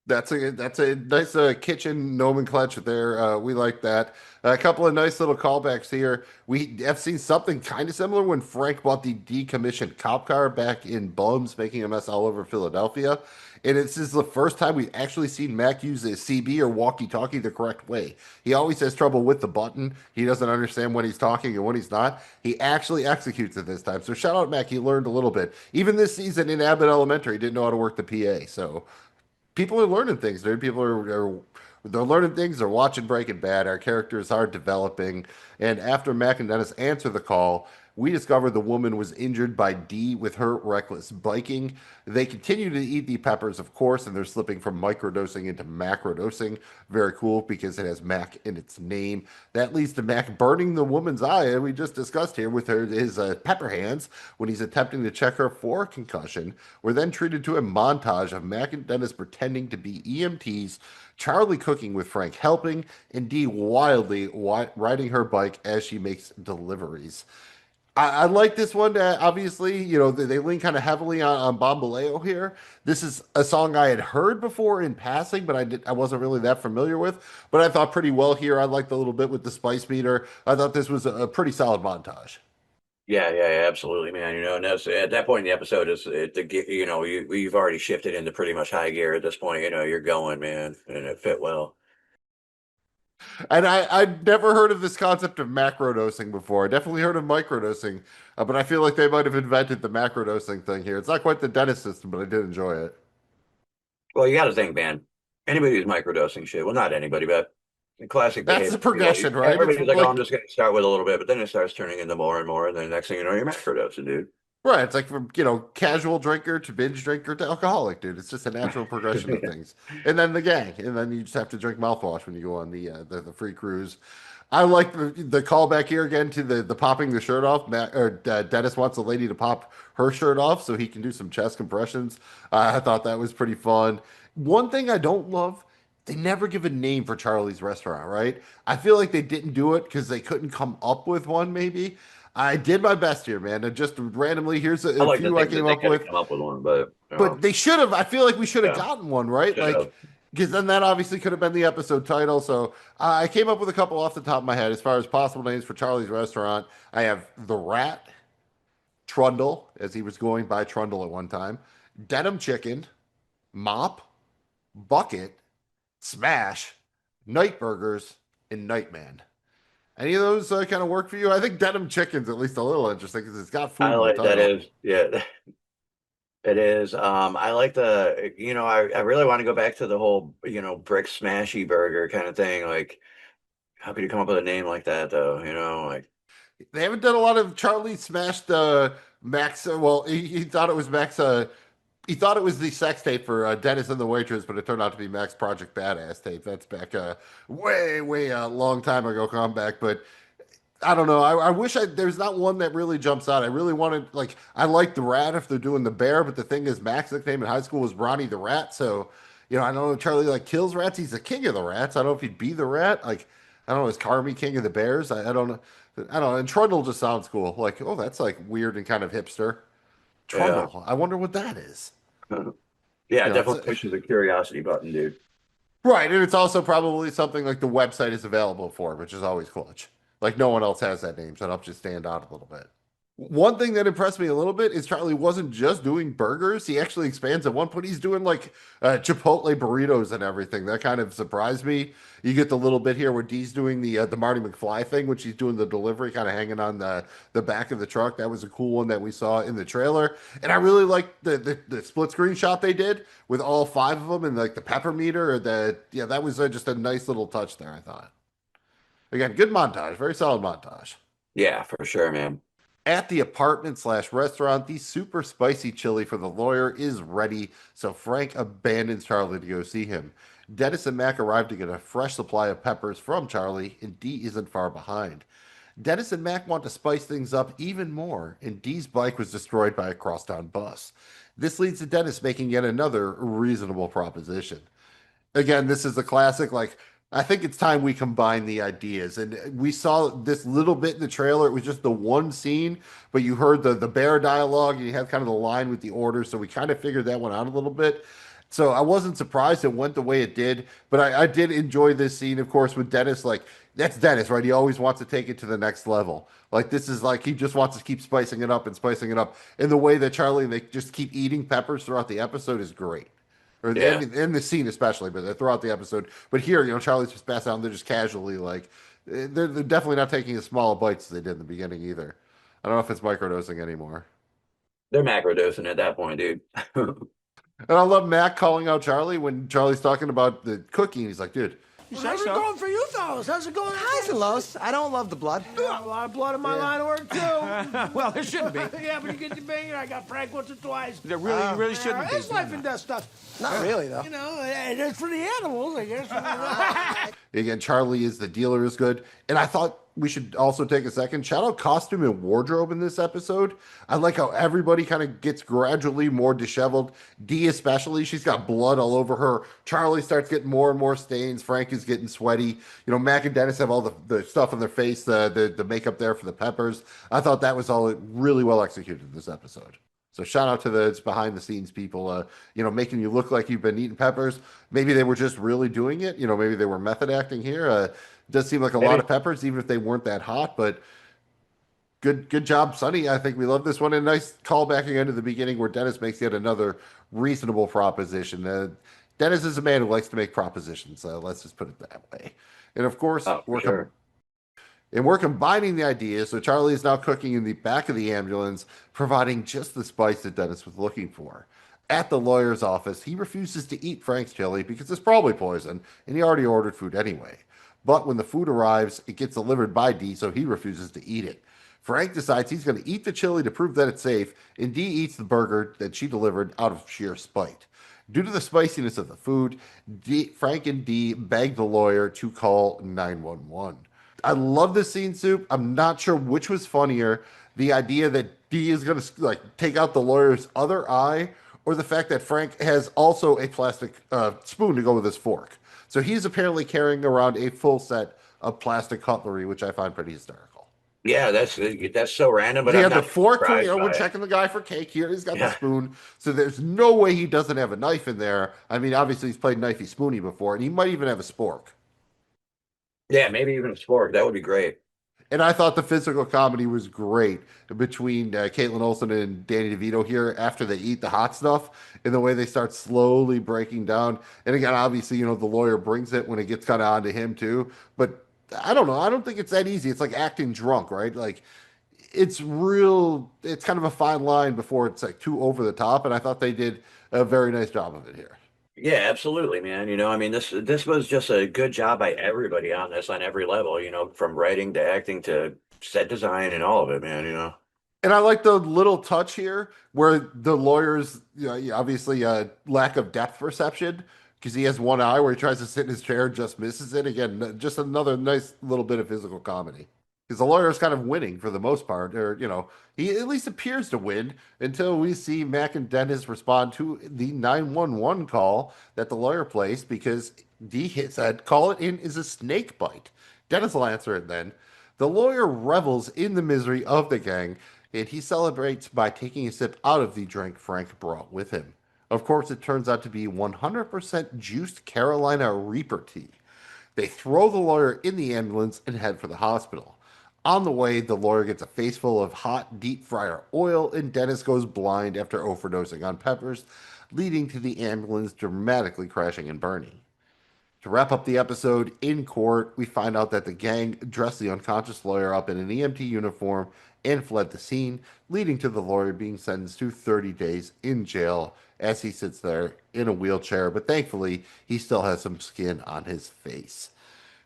That's a nice kitchen nomenclature there. We like that. A couple of nice little callbacks here. We have seen something kind of similar when Frank bought the decommissioned cop car back in Bums, making a mess all over Philadelphia. And this is the first time we've actually seen Mac use a CB or walkie-talkie the correct way. He always has trouble with the button. He doesn't understand when he's talking and when he's not. He actually executes it this time. So shout out Mac. He learned a little bit. Even this season in Abbott Elementary, he didn't know how to work the PA. So people are learning things, dude. People are they're learning things. They're watching Breaking Bad. Our characters are developing. And after Mac and Dennis answer the call, we discover the woman was injured by D with her reckless biking. They continue to eat the peppers, of course, and they're slipping from microdosing into macrodosing. Very cool because it has Mac in its name. That leads to Mac burning the woman's eye, and we just discussed here with his pepper hands when he's attempting to check her for a concussion. We're then treated to a montage of Mac and Dennis pretending to be EMTs, Charlie cooking with Frank helping, and Dee wildly riding her bike as she makes deliveries. I like this one. Obviously, they lean kind of heavily on Bombaleo here. This is a song I had heard before in passing, but I wasn't really that familiar with. But I thought pretty well here. I liked a little bit with the spice meter. I thought this was a pretty solid montage. Yeah, absolutely, man. And that's at that point in the episode you've already shifted into pretty much high gear at this point. You're going, man, and it fit well. And I'd never heard of this concept of macrodosing before. I definitely heard of microdosing, but I feel like they might have invented the macrodosing thing here. It's not quite the Dennis system, but I did enjoy it. Well, you got to think, man. Anybody who's microdosing shit, well, not anybody, but classic That's behavior. the progression, right? Everybody's like, oh, I'm just going to start with a little bit, but then it starts turning into more and more, and then the next thing you know, you're macrodosing, dude. Right. It's like from, casual drinker to binge drinker to alcoholic, dude. It's just a natural progression of things. And then the gang. And then you just have to drink mouthwash when you go on the free cruise. I like the callback here again to the popping the shirt off. Dennis wants a lady to pop her shirt off so he can do some chest compressions. I thought that was pretty fun. One thing I don't love, they never give a name for Charlie's restaurant, right? I feel like they didn't do it because they couldn't come up with one, maybe. I did my best here, man. And just randomly, here's a few I came up with. Come up with one, but But they should have. I feel like we should have gotten one, right? Should have. Because then that obviously could have been the episode title. So I came up with a couple off the top of my head as far as possible names for Charlie's Restaurant. I have The Rat, Trundle, as he was going by Trundle at one time, Denim Chicken, Mop, Bucket, Smash, Night Burgers, and Nightman. Any of those kind of work for you? I think Denim Chicken's at least a little interesting because it's got food. I like that is, yeah. It is. I like I really want to go back to the whole, brick smashy burger kind of thing. Like, how could you come up with a name like that, though? Like they haven't done a lot of Charlie smashed Max. Well, he thought it was Max. He thought it was the sex tape for Dennis and the Waitress, but it turned out to be Max Project Badass tape. That's back way a long time ago comeback, but I don't know. I wish there's not one that really jumps out. I really wanted, I like the Rat if they're doing the bear, but the thing is, Max's nickname in high school was Ronnie the Rat. So, I don't know if Charlie kills rats. He's the king of the rats. I don't know if he'd be the rat. I don't know. Is Carmy king of the bears? I don't know. I don't know. And Trundle just sounds cool. That's weird and kind of hipster. Trundle. Yeah. I wonder what that is. Yeah, definitely pushes the curiosity button, dude. Right. And it's also probably something like the website is available for, which is always clutch. No one else has that name, so it helps you stand out a little bit. One thing that impressed me a little bit is Charlie wasn't just doing burgers. He actually expands at one point. He's doing Chipotle burritos and everything. That kind of surprised me. You get the little bit here where Dee's doing the Marty McFly thing, which he's doing the delivery kind of hanging on the back of the truck. That was a cool one that we saw in the trailer. And I really liked the split screen shot they did with all 5 of them and the pepper meter. That was just a nice little touch there, I thought. Again, good montage. Very solid montage. Yeah, for sure, man. At the apartment/restaurant, the super spicy chili for the lawyer is ready, so Frank abandons Charlie to go see him. Dennis and Mac arrive to get a fresh supply of peppers from Charlie, and Dee isn't far behind. Dennis and Mac want to spice things up even more, and Dee's bike was destroyed by a crosstown bus. This leads to Dennis making yet another reasonable proposition. Again, this is the classic, I think it's time we combine the ideas. And we saw this little bit in the trailer. It was just the one scene, but you heard the bear dialogue and you have kind of the line with the order. So we kind of figured that one out a little bit. So I wasn't surprised it went the way it did, but I did enjoy this scene, of course, with Dennis. Like, that's Dennis, right? He always wants to take it to the next level. Like, this is like he just wants to keep spicing it up and spicing it up. And the way that Charlie and they just keep eating peppers throughout the episode is great. Or Yeah. in the scene especially, but throughout the episode. But here, Charlie's just passed out and they're just casually like they're definitely not taking as small bites as they did in the beginning either. I don't know if it's microdosing anymore. They're macrodosing at that point, dude. And I love Mac calling out Charlie when Charlie's talking about the cooking. He's like, dude, How's it going for you fellas? How's it going? Highs and lows. I don't love the blood. A lot of blood in my line of work, too. Well, there shouldn't be. Yeah, but you get to banging. I got Frank once or twice. There really, you really shouldn't be. It's life and death stuff. Not really, though. You know, it is for the animals, I guess. again, Charlie is the dealer is good. And I thought we should also take a second. Shout out costume and wardrobe in this episode. I like how everybody kind of gets gradually more disheveled. Dee especially, she's got blood all over her. Charlie starts getting more and more stains. Frank is getting sweaty. Mac and Dennis have all the stuff on their face, the makeup there for the peppers. I thought that was all really well executed in this episode. So shout out to the behind the scenes people, making you look like you've been eating peppers. Maybe they were just really doing it. Maybe they were method acting here. It does seem like a lot of peppers, even if they weren't that hot, but good job, Sonny. I think we love this one. And a nice callback again to the beginning where Dennis makes yet another reasonable proposition. Dennis is a man who likes to make propositions. Let's just put it that way. And of course, we're combining the ideas. So Charlie is now cooking in the back of the ambulance, providing just the spice that Dennis was looking for. At the lawyer's office, he refuses to eat Frank's chili because it's probably poison, and he already ordered food anyway. But when the food arrives, it gets delivered by Dee, so he refuses to eat it. Frank decides he's going to eat the chili to prove that it's safe, and Dee eats the burger that she delivered out of sheer spite. Due to the spiciness of the food, Frank and Dee beg the lawyer to call 911. I love this scene, Soup. I'm not sure which was funnier, the idea that Dee is going to take out the lawyer's other eye, or the fact that Frank has also a plastic spoon to go with his fork. So he's apparently carrying around a full set of plastic cutlery, which I find pretty hysterical. Yeah, that's so random. But he I'm had the not fork. surprised We're by it. checking the guy for cake here. He's got the spoon. So there's no way he doesn't have a knife in there. I mean, obviously he's played knifey spoony before, and he might even have a spork. Yeah, maybe even a spork. That would be great. And I thought the physical comedy was great between Caitlin Olsen and Danny DeVito here after they eat the hot stuff and the way they start slowly breaking down. And again, obviously, the lawyer brings it when it gets kind of onto him too. But I don't know. I don't think it's that easy. It's like acting drunk, right? Like it's kind of a fine line before it's like too over the top. And I thought they did a very nice job of it here. Yeah, absolutely, man. I mean, this was just a good job by everybody on this on every level, from writing to acting to set design and all of it, man, And I like the little touch here where the lawyer's obviously lack of depth perception because he has one eye where he tries to sit in his chair and just misses it. Again, just another nice little bit of physical comedy. Because the lawyer is kind of winning for the most part, or he at least appears to win until we see Mac and Dennis respond to the 911 call that the lawyer placed because Dee said, "Call it in is a snake bite." Dennis will answer it then. The lawyer revels in the misery of the gang, and he celebrates by taking a sip out of the drink Frank brought with him. Of course, it turns out to be 100% juiced Carolina Reaper tea. They throw the lawyer in the ambulance and head for the hospital. On the way, the lawyer gets a face full of hot deep fryer oil, and Dennis goes blind after overdosing on peppers, leading to the ambulance dramatically crashing and burning. To wrap up the episode, in court, we find out that the gang dressed the unconscious lawyer up in an EMT uniform and fled the scene, leading to the lawyer being sentenced to 30 days in jail as he sits there in a wheelchair, but thankfully, he still has some skin on his face.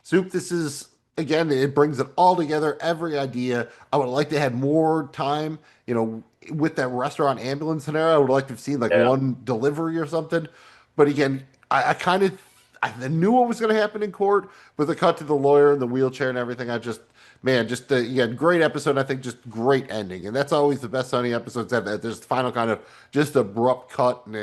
Soup, this is... Again, it brings it all together, every idea. I would like to have more time, with that restaurant ambulance scenario. I would like to have seen one delivery or something. But again, I knew what was going to happen in court, but the cut to the lawyer and the wheelchair and everything, great episode. I think just great ending. And that's always the best Sunny episodes have that. There's the final kind of just abrupt cut. And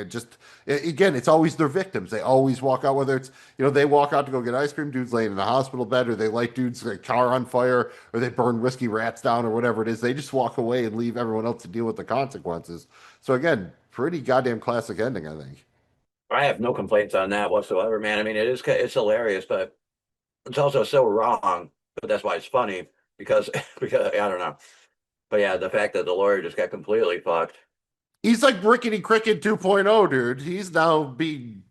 it's always their victims. They always walk out, whether it's, they walk out to go get ice cream, dude's laying in the hospital bed, or they light dude's car on fire, or they burn whiskey rats down, or whatever it is. They just walk away and leave everyone else to deal with the consequences. So again, pretty goddamn classic ending, I think. I have no complaints on that whatsoever, man. I mean, it's hilarious, but it's also so wrong. But that's why it's funny because because I don't know. But yeah, the fact that the lawyer just got completely fucked. He's like Rickety Cricket 2.0, dude. He's now being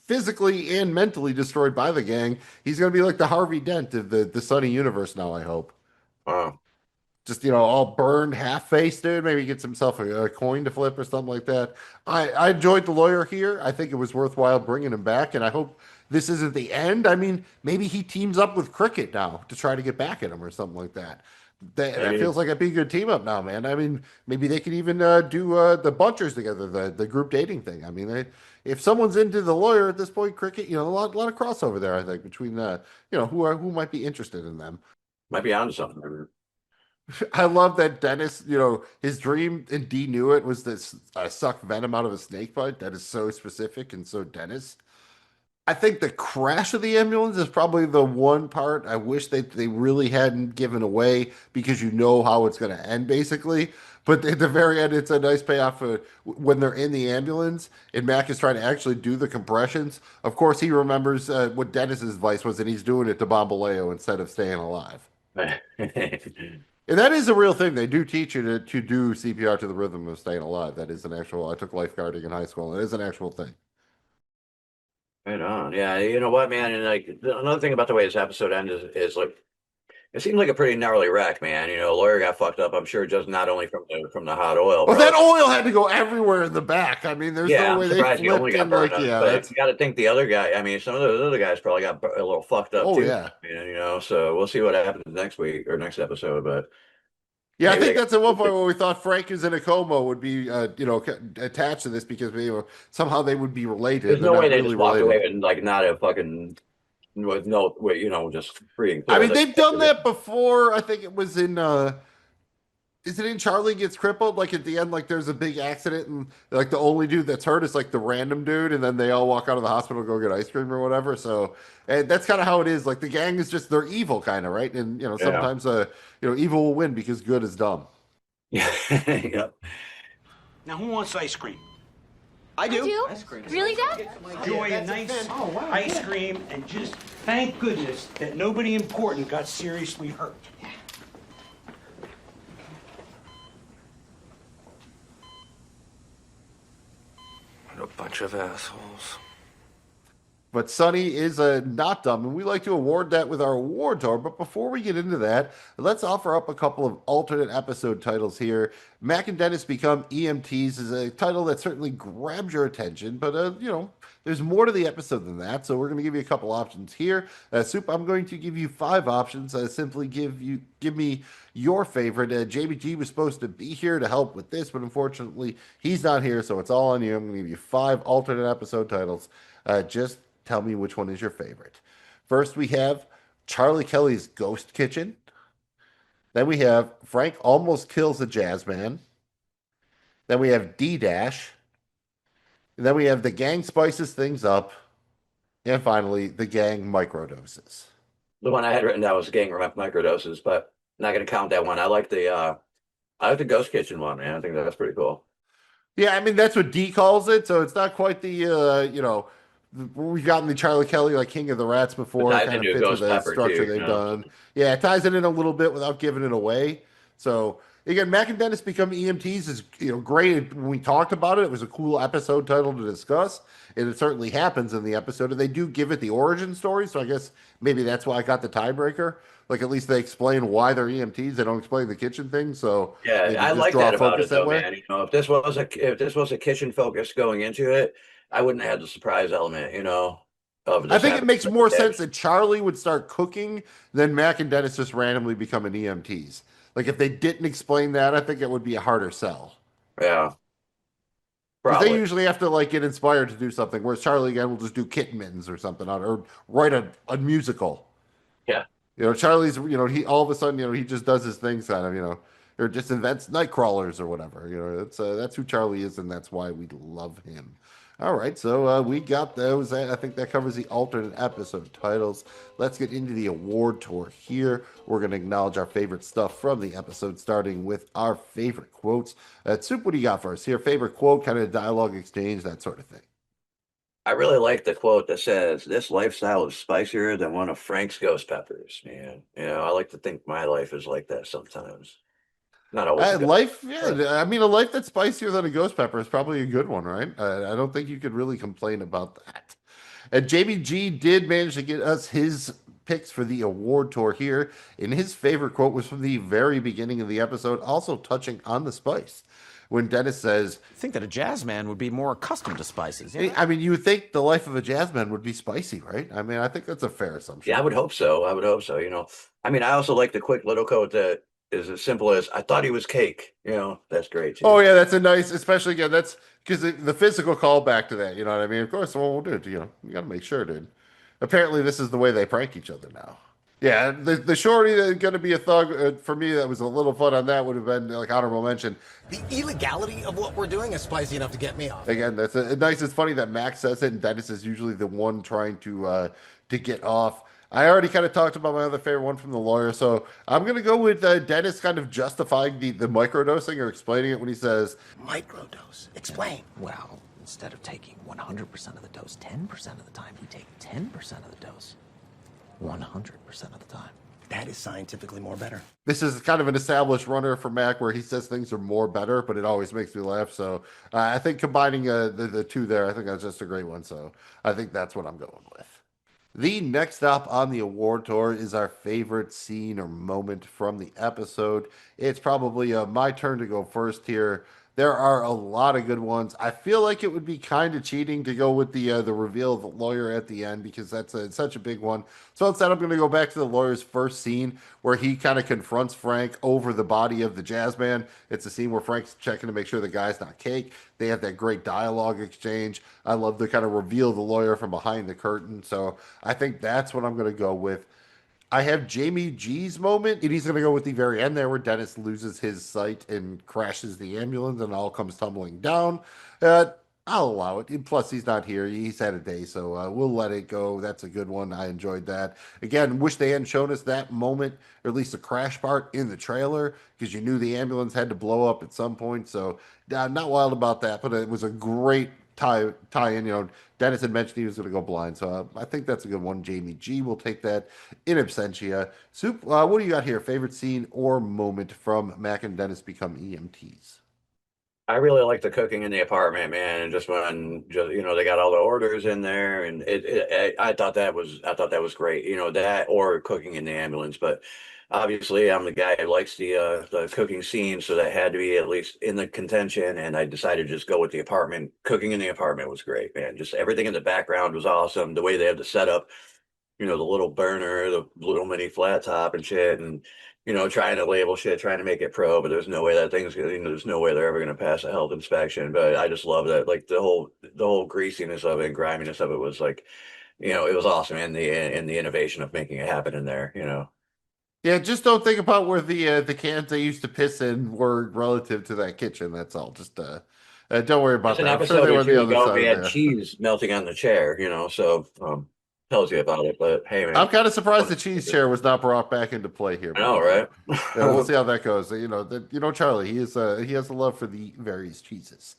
physically and mentally destroyed by the gang. He's gonna be like the Harvey Dent of the Sunny universe now, I hope. Oh, Just, all burned, half faced, dude. Maybe he gets himself a coin to flip or something like that. I enjoyed the lawyer here. I think it was worthwhile bringing him back, and I hope this isn't the end. I mean, maybe he teams up with Cricket now to try to get back at him or something like that. That maybe. feels like a big good team up now, man. I mean, maybe they could even do the Bunchers together, the group dating thing. I mean, if someone's into the lawyer at this point, Cricket, a lot of crossover there. I think between who might be interested in them. Might be onto something. I love that Dennis, his dream, and Dee knew it, was this suck venom out of a snake bite. That is so specific and so Dennis. I think the crash of the ambulance is probably the one part I wish they really hadn't given away, because you know how it's going to end basically. But at the very end, it's a nice payoff for when they're in the ambulance and Mac is trying to actually do the compressions. Of course, he remembers what Dennis's advice was, and he's doing it to Bombaleo instead of staying alive. And that is a real thing. They do teach you to do CPR to the rhythm of staying alive. That is an actual. I took lifeguarding in high school, and it is an actual thing. Right on. Yeah, you know what, man? And like another thing about the way this episode ended is like it seemed like a pretty gnarly wreck, man. You know, lawyer got fucked up. I'm sure just not only from the hot oil, Well, bro. that oil had to go everywhere in the back. I mean, there's Yeah, no I'm way they surprised he only flipped got in burned like, up. yeah, But that's. you got to think the other guy. I mean, some of those other guys probably got a little fucked up Oh too. yeah, You know. So we'll see what happens next week or next episode. But yeah. I maybe think they that's at one point where we thought Frank is in a coma would be, attached to this, because somehow they would be related. there's They're no way not they really just walked related. away and like not a fucking with no, just free and I clear. mean, they've done that before. I think it was in. Is it in Charlie Gets Crippled? Like at the end, like there's a big accident, and like the only dude that's hurt is like the random dude, and then they all walk out of the hospital to go get ice cream or whatever. So, and that's kind of how it is. Like the gang is just, they're evil, kind of, right? And Yeah. sometimes evil will win because good is dumb. Yeah. Yep. Now, who wants ice cream? I do. Ice cream. Really, Dad? Enjoy a nice ice cream, and just thank goodness that nobody important got seriously hurt. What a bunch of assholes. But Sonny is not dumb, and we like to award that with our award tour. But before we get into that, let's offer up a couple of alternate episode titles here. Mac and Dennis Become EMTs is a title that certainly grabs your attention, but there's more to the episode than that. So we're going to give you a couple options here. Soup, I'm going to give you 5 options. Simply give me your favorite. Jamie G was supposed to be here to help with this, but unfortunately he's not here, so it's all on you. I'm going to give you 5 alternate episode titles. Just tell me which one is your favorite. First, we have Charlie Kelly's Ghost Kitchen. Then we have Frank Almost Kills a Jazz Man. Then we have D-Dash. And then we have The Gang Spices Things Up. And finally, The Gang Microdoses. The one I had written down was gang microdoses, but not going to count that one. I like the Ghost Kitchen one, man. I think that's pretty cool. Yeah, I mean, that's what D calls it, so it's not quite the, we've gotten the Charlie Kelly, like King of the Rats before. It It ties kind of into fits with Ghost the Pepper, structure too, they've done. Yeah, it ties it in a little bit without giving it away. So, again, Mac and Dennis Become EMTs is, great. When we talked about it, it was a cool episode title to discuss, and it certainly happens in the episode. And they do give it the origin story, so I guess maybe that's why I got the tiebreaker. Like, at least they explain why they're EMTs. They don't explain the kitchen thing, so Yeah, maybe I just like draw that about focus it, that though, way. man. If this was a kitchen focus going into it, I wouldn't have had the surprise element, of I just think it having makes more dish. sense that Charlie would start cooking than Mac and Dennis just randomly become an EMTs. Like if they didn't explain that, I think it would be a harder sell. Yeah, Because they probably. usually have to like get inspired to do something, whereas Charlie again will just do kitten mittens or something, or write a musical. Yeah. Charlie's, he all of a sudden, he just does his things kind of, or just invents night crawlers or whatever. That's who Charlie is, and that's why we love him. All right, so we got those. I think that covers the alternate episode titles. Let's get into the award tour here. We're going to acknowledge our favorite stuff from the episode, starting with our favorite quotes. Soup, what do you got for us here? Favorite quote, kind of dialogue exchange, that sort of thing. I really like the quote that says, "This lifestyle is spicier than one of Frank's ghost peppers." Man, I like to think my life is like that sometimes. Not always a good Life, but yeah. I mean, a life that's spicier than a ghost pepper is probably a good one, right? I don't think you could really complain about that. And Jamie G did manage to get us his picks for the award tour here. And his favorite quote was from the very beginning of the episode, also touching on the spice. When Dennis says, I think that a jazz man would be more accustomed to spices. You know? I mean, you would think the life of a jazzman would be spicy, right? I mean, I think that's a fair assumption. yeah, I would hope so. I would hope so. I mean, I also like the quick little quote that is as simple as, "I thought he was cake." That's great Oh too. yeah, that's a nice, especially again, that's because the physical callback to that. You know what I mean? Of course, well, dude, you got to make sure, dude. Apparently, this is the way they prank each other now. Yeah, the shorty that's going to be a thug for me. That was a little fun on that would have been like honorable mention. The illegality of what we're doing is spicy enough to get me off. Again, that's a nice. It's funny that Max says it, and Dennis is usually the one trying to get off. I already kind of talked about my other favorite one from the lawyer, so I'm gonna go with Dennis kind of justifying the microdosing or explaining it when he says Microdose. Explain. Well, instead of taking 100% of the dose 10% of the time, you take 10% of the dose 100% of the time. That is scientifically more better. this is kind of an established runner for Mac where he says things are more better, but it always makes me laugh. So I think combining the two there, I think that's just a great one. So I think that's what I'm going with. The next stop on the award tour is our favorite scene or moment from the episode. It's probably my turn to go first here. There are a lot of good ones. I feel like it would be kind of cheating to go with the reveal of the lawyer at the end because that's such a big one. So instead, I'm going to go back to the lawyer's first scene where he kind of confronts Frank over the body of the jazz man. It's a scene where Frank's checking to make sure the guy's not cake. They have that great dialogue exchange. I love the kind of reveal of the lawyer from behind the curtain. So I think that's what I'm going to go with. I have Jamie G's moment, and he's going to go with the very end there where Dennis loses his sight and crashes the ambulance and all comes tumbling down. I'll allow it. And plus, he's not here. He's had a day, so we'll let it go. That's a good one. I enjoyed that. Again, wish they hadn't shown us that moment, or at least the crash part in the trailer, because you knew the ambulance had to blow up at some point. So not wild about that, but it was a great tie in. Dennis had mentioned he was going to go blind, so I think that's a good one. Jamie G will take that in absentia. Soup, what do you got here? Favorite scene or moment from Mac and Dennis Become EMTs? I really like the cooking in the apartment, man, and just when they got all the orders in there, and I thought that was great, that or cooking in the ambulance. But obviously, I'm the guy who likes the cooking scene, so that had to be at least in the contention. And I decided to just go with the apartment. Cooking in the apartment was great, man. Just everything in the background was awesome. The way they had the setup, the little burner, the little mini flat top and shit, and trying to label shit, trying to make it pro, but there's no way that thing's gonna, there's no way they're ever gonna pass a health inspection. But I just love that, like the whole greasiness of it and griminess of it was like, it was awesome, and the innovation of making it happen in there. Yeah, just don't think about where the cans they used to piss in were relative to that kitchen. That's all. Just don't worry about It's an that. I'm sure episode they were or on the two other ago, side we of had there. cheese melting on the chair, so tells you about it. But hey, man, I'm kind of surprised the cheese chair was not brought back into play here. I know, right? Yeah, we'll see how that goes. Charlie, he has a love for the various cheeses.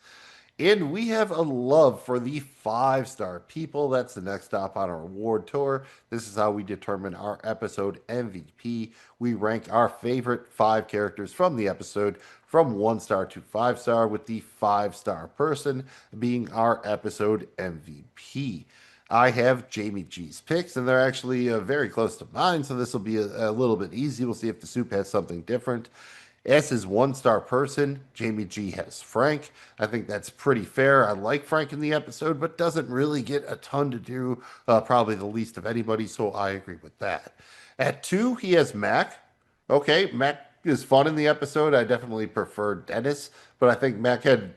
And we have a love for the 5-star people. That's the next stop on our award tour. This is how we determine our episode MVP. We rank our favorite 5 characters from the episode from 1 star to 5 star, with the 5-star person being our episode MVP. I have Jamie G's picks, and they're actually very close to mine, so this will be a little bit easy. We'll see if the soup has something different. S is 1-star person. Jamie G has Frank. I think that's pretty fair. I like Frank in the episode, but doesn't really get a ton to do. Probably the least of anybody, so I agree with that. At 2, he has Mac. Okay, Mac is fun in the episode. I definitely prefer Dennis, but I think Mac had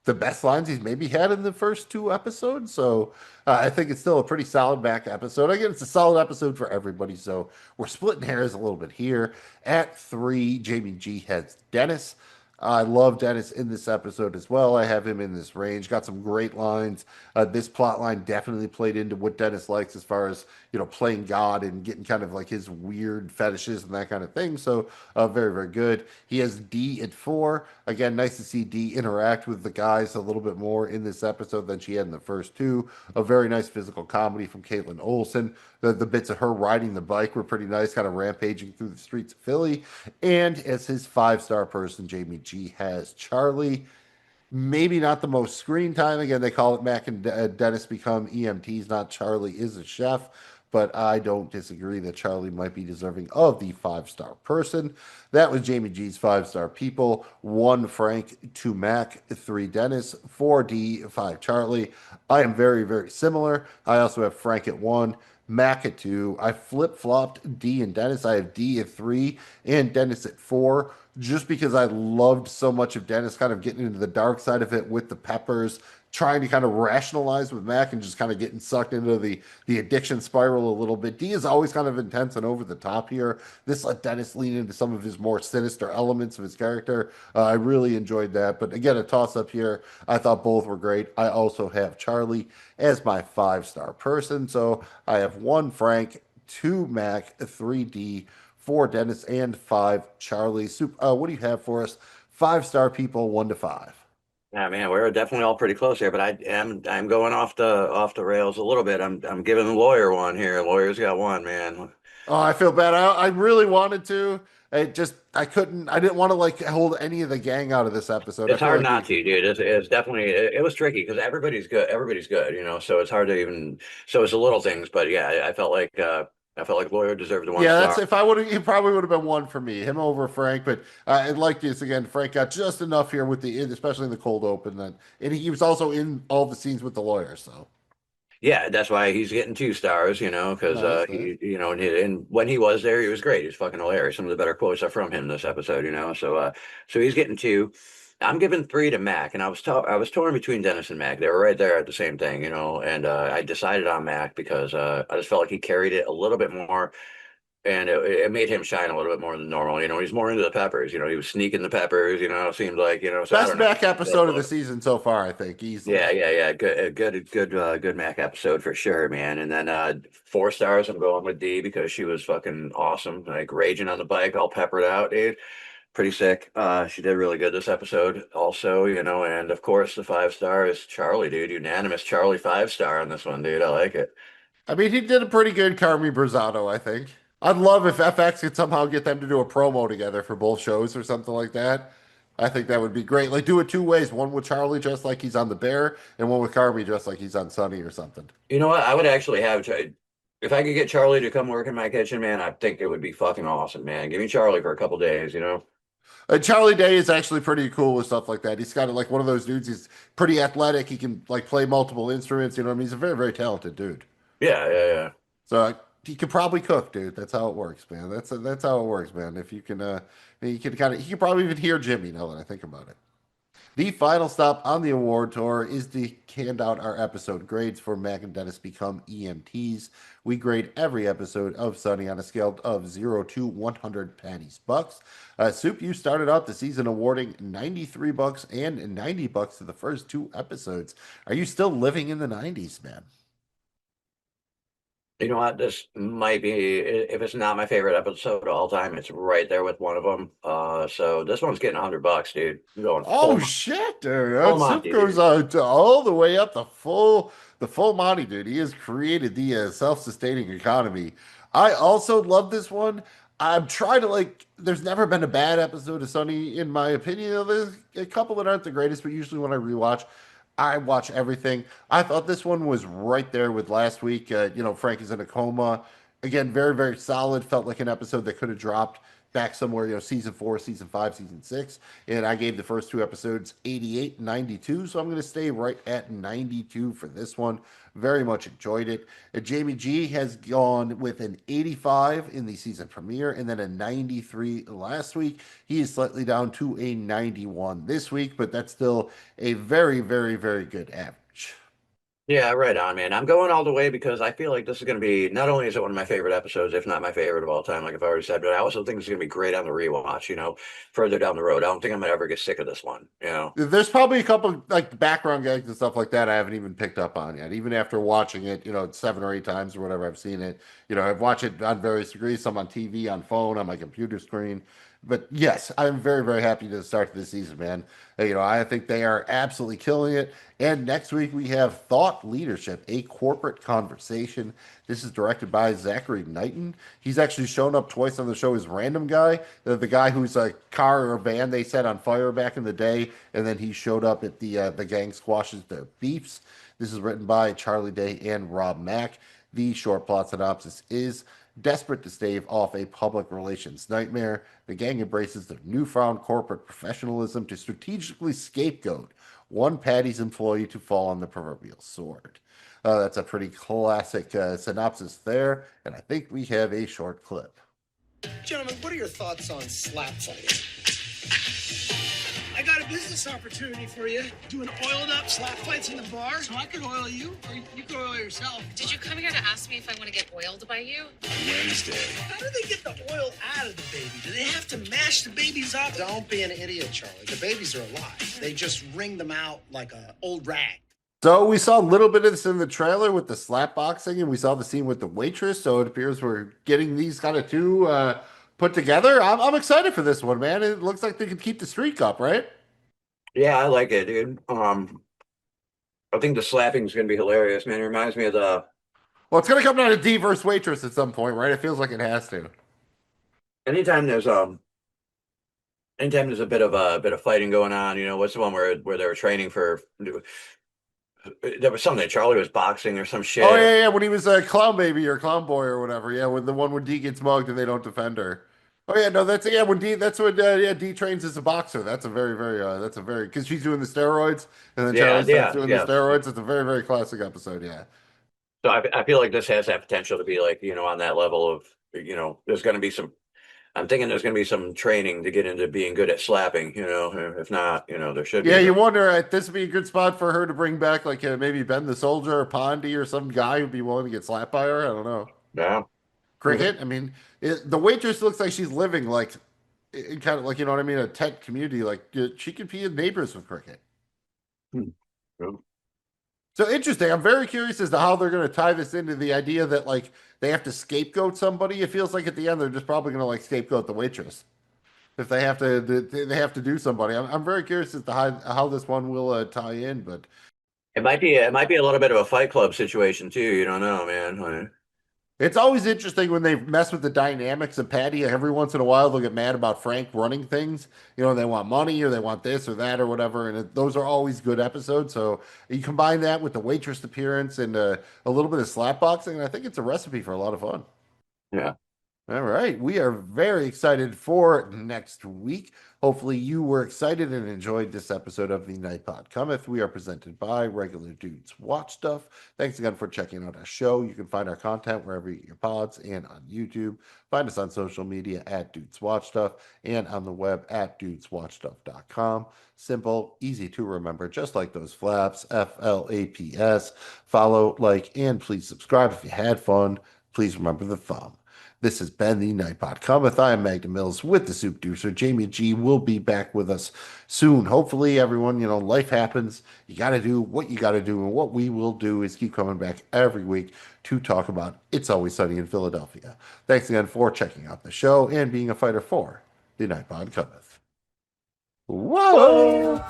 the best lines he's maybe had in the first 2 episodes. So I think it's still a pretty solid Mac episode. Again, it's a solid episode for everybody. So we're splitting hairs a little bit here. At 3, Jamie G has Dennis. I love Dennis in this episode as well. I have him in this range. Got some great lines. This plot line definitely played into what Dennis likes as far as, playing God and getting kind of like his weird fetishes and that kind of thing. So very, very good. He has D at 4. Again, nice to see D interact with the guys a little bit more in this episode than she had in the first two. A very nice physical comedy from Caitlin Olsen. The bits of her riding the bike were pretty nice, kind of rampaging through the streets of Philly. And as his 5-star person, Jamie G has Charlie. Maybe not the most screen time. Again, they call it Mac and Dennis Become EMTs, not Charlie is a chef. But I don't disagree that Charlie might be deserving of the 5-star person. That was Jamie G's 5-star people. 1 Frank, 2 Mac, 3 Dennis, 4 D, 5 Charlie. I am very, very similar. I also have Frank at 1, Mac at 2. I flip-flopped D and Dennis. I have D at 3 and Dennis at 4, just because I loved so much of Dennis kind of getting into the dark side of it with the peppers, trying to kind of rationalize with Mac and just kind of getting sucked into the addiction spiral a little bit. D is always kind of intense and over the top here. This let Dennis lean into some of his more sinister elements of his character. I really enjoyed that. But again, a toss-up here. I thought both were great. I also have Charlie as my 5-star person. So I have 1 Frank, 2 Mac, 3 D, 4 Dennis, and 5 Charlie. What do you have for us? 5-star people, 1 to 5. Yeah, man, we're definitely all pretty close here, but I'm going off the rails a little bit. I'm giving the lawyer one here. Lawyer's got 1, man. Oh, I feel bad. I really wanted to. I couldn't. I didn't want to like hold any of the gang out of this episode. It's hard not to, dude. It's definitely it was tricky because everybody's good. Everybody's good, so it's hard to even. So it's the little things, but yeah, I felt like lawyer deserved the 1 Yeah, star. that's if I would have. He probably would have been 1 for me. Him over Frank, but I like this again. Frank got just enough here with especially in the cold open. And he was also in all the scenes with the lawyer. So Yeah, that's why he's getting 2 stars, because nice, nice. and when he was there, he was great. He was fucking hilarious. Some of the better quotes are from him this episode, so he's getting 2. I'm giving 3 to Mac, and I was torn between Dennis and Mac. They were right there at the same thing, and I decided on Mac because I just felt like he carried it a little bit more. And it made him shine a little bit more than normal. He's more into the peppers. He was sneaking the peppers. It seemed like. So I Best don't know. Mac episode of the season so far, I think, easily. Yeah. Good Mac episode for sure, man. And then 4 stars, I'm going with D because she was fucking awesome. Like raging on the bike, all peppered out, dude. Pretty sick. She did really good this episode, also. And of course the 5-star is Charlie, dude. Unanimous Charlie 5-star on this one, dude. I like it. I mean, he did a pretty good Carmi Brazato, I think. I'd love if FX could somehow get them to do a promo together for both shows or something like that. I think that would be great. Like, do it 2 ways. One with Charlie just like he's on The Bear, and one with Carmi just like he's on Sunny or something. You know what? I would actually if I could get Charlie to come work in my kitchen, man, I think it would be fucking awesome, man. Give me Charlie for a couple days. Charlie Day is actually pretty cool with stuff like that. He's got like one of those dudes. He's pretty athletic. He can like play multiple instruments. You know what I mean? He's a very, very talented dude. Yeah. So he could probably cook, dude. That's how it works, man. That's how it works, man. If you can, he can probably even hear Jimmy now that I think about it. The final stop on the award tour is to hand out our episode grades for Mac and Dennis Become EMTs. We grade every episode of Sunny on a scale of 0 to 100 pennies bucks. Soup, you started out the season awarding $93 and $90 to the first 2 episodes. Are you still living in the 90s, man? You know what? This might be, if it's not my favorite episode of all time, it's right there with one of them. So this one's getting $100, dude. I'm going Oh shit, dude! full Soup Monty, goes all the way up the full Monty, dude. He has created the self-sustaining economy. I also love this one. I'm trying to like. There's never been a bad episode of Sunny, in my opinion. There's a couple that aren't the greatest, but usually when I rewatch, I watch everything. I thought this one was right there with last week. Frank is in a coma. Again, very, very solid. Felt like an episode that could have dropped back somewhere, season 4, season 5, season 6. And I gave the first 2 episodes 88, 92. So I'm going to stay right at 92 for this one. Very much enjoyed it. Jamie G has gone with an 85 in the season premiere and then a 93 last week. He is slightly down to a 91 this week, but that's still a very, very, very good average. Yeah, right on, man. I'm going all the way because I feel like this is going to be, not only is it one of my favorite episodes, if not my favorite of all time, like I've already said, but I also think it's going to be great on the rewatch, further down the road. I don't think I'm going to ever get sick of this one. There's probably a couple like background gags and stuff like that I haven't even picked up on yet. Even after watching it, 7 or 8 times or whatever I've seen it. I've watched it on various degrees, some on TV, on phone, on my computer screen. But yes, I'm very, very happy to start this season, man. I think they are absolutely killing it. And next week we have Thought Leadership, a corporate conversation. This is directed by Zachary Knighton. He's actually shown up twice on the show as Random Guy, the guy whose car or van they set on fire back in the day, and then he showed up at the gang squashes their beefs. This is written by Charlie Day and Rob Mack. The short plot synopsis is: desperate to stave off a public relations nightmare, the gang embraces their newfound corporate professionalism to strategically scapegoat one Patty's employee to fall on the proverbial sword. That's a pretty classic synopsis there, and I think we have a short clip. Gentlemen, what are your thoughts on slap fighting? I got a business opportunity for you. Doing oiled up slap fights in the bar. So I could oil you, or you could oil yourself. Did you come here to ask me if I want to get oiled by you? Wednesday. How do they get the oil out of the baby? Do they have to mash the babies up? Don't be an idiot, Charlie. The babies are alive. They just wring them out like an old rag. So we saw a little bit of this in the trailer with the slap boxing, and we saw the scene with the waitress. So it appears we're getting these kind of two put together. I'm excited for this one, man. It looks like they could keep the streak up, right? Yeah, I like it, dude. I think the slapping is going to be hilarious, man. It reminds me of the. Well, it's going to come down to D versus waitress at some point, right? It feels like it has to. Anytime there's a bit of fighting going on, what's the one where they were training for? There was something that Charlie was boxing or some shit. Oh yeah, when he was a clown baby or clown boy or whatever. Yeah, when the one when D gets mugged and they don't defend her. Oh yeah, no, when D. That's when D trains as a boxer. That's a very because she's doing the steroids and then Charlie starts doing the steroids. It's a very, very classic episode. Yeah. So I feel like this has that potential to be like on that level of there's going to be some. I'm thinking there's going to be some training to get into being good at slapping. If not, there should be. Yeah, you wonder this would be a good spot for her to bring back like maybe Ben the Soldier or Pondy or some guy who'd be willing to get slapped by her. I don't know. Yeah. Cricket. I mean, the waitress looks like she's living like in kind of like a tent community. Like she could be neighbors with Cricket. Yeah. So interesting. I'm very curious as to how they're going to tie this into the idea that like they have to scapegoat somebody. It feels like at the end they're just probably going to like scapegoat the waitress if they have to do somebody. I'm very curious as to how this one will tie in, but it might be a little bit of a Fight Club situation too. You don't know, man. It's always interesting when they mess with the dynamics of Patty. Every once in a while, they'll get mad about Frank running things. They want money or they want this or that or whatever. And those are always good episodes. So you combine that with the waitress appearance and a little bit of slap boxing, and I think it's a recipe for a lot of fun. Yeah. All right. We are very excited for next week. Hopefully you were excited and enjoyed this episode of the Night Pod Cometh. We are presented by Regular Dudes Watch Stuff. Thanks again for checking out our show. You can find our content wherever you get your pods and on YouTube. Find us on social media at Dudes Watch Stuff and on the web at dudeswatchstuff.com. Simple, easy to remember, just like those flaps, FLAPS. Follow, like, and please subscribe if you had fun. Please remember the thumb. This has been the Night Pod Cometh. I am Magnum Mills with the Soupdeucer. Jamie G will be back with us soon. Hopefully, everyone, life happens. You got to do what you got to do. And what we will do is keep coming back every week to talk about It's Always Sunny in Philadelphia. Thanks again for checking out the show and being a fighter for the Night Pod Cometh. Whoa!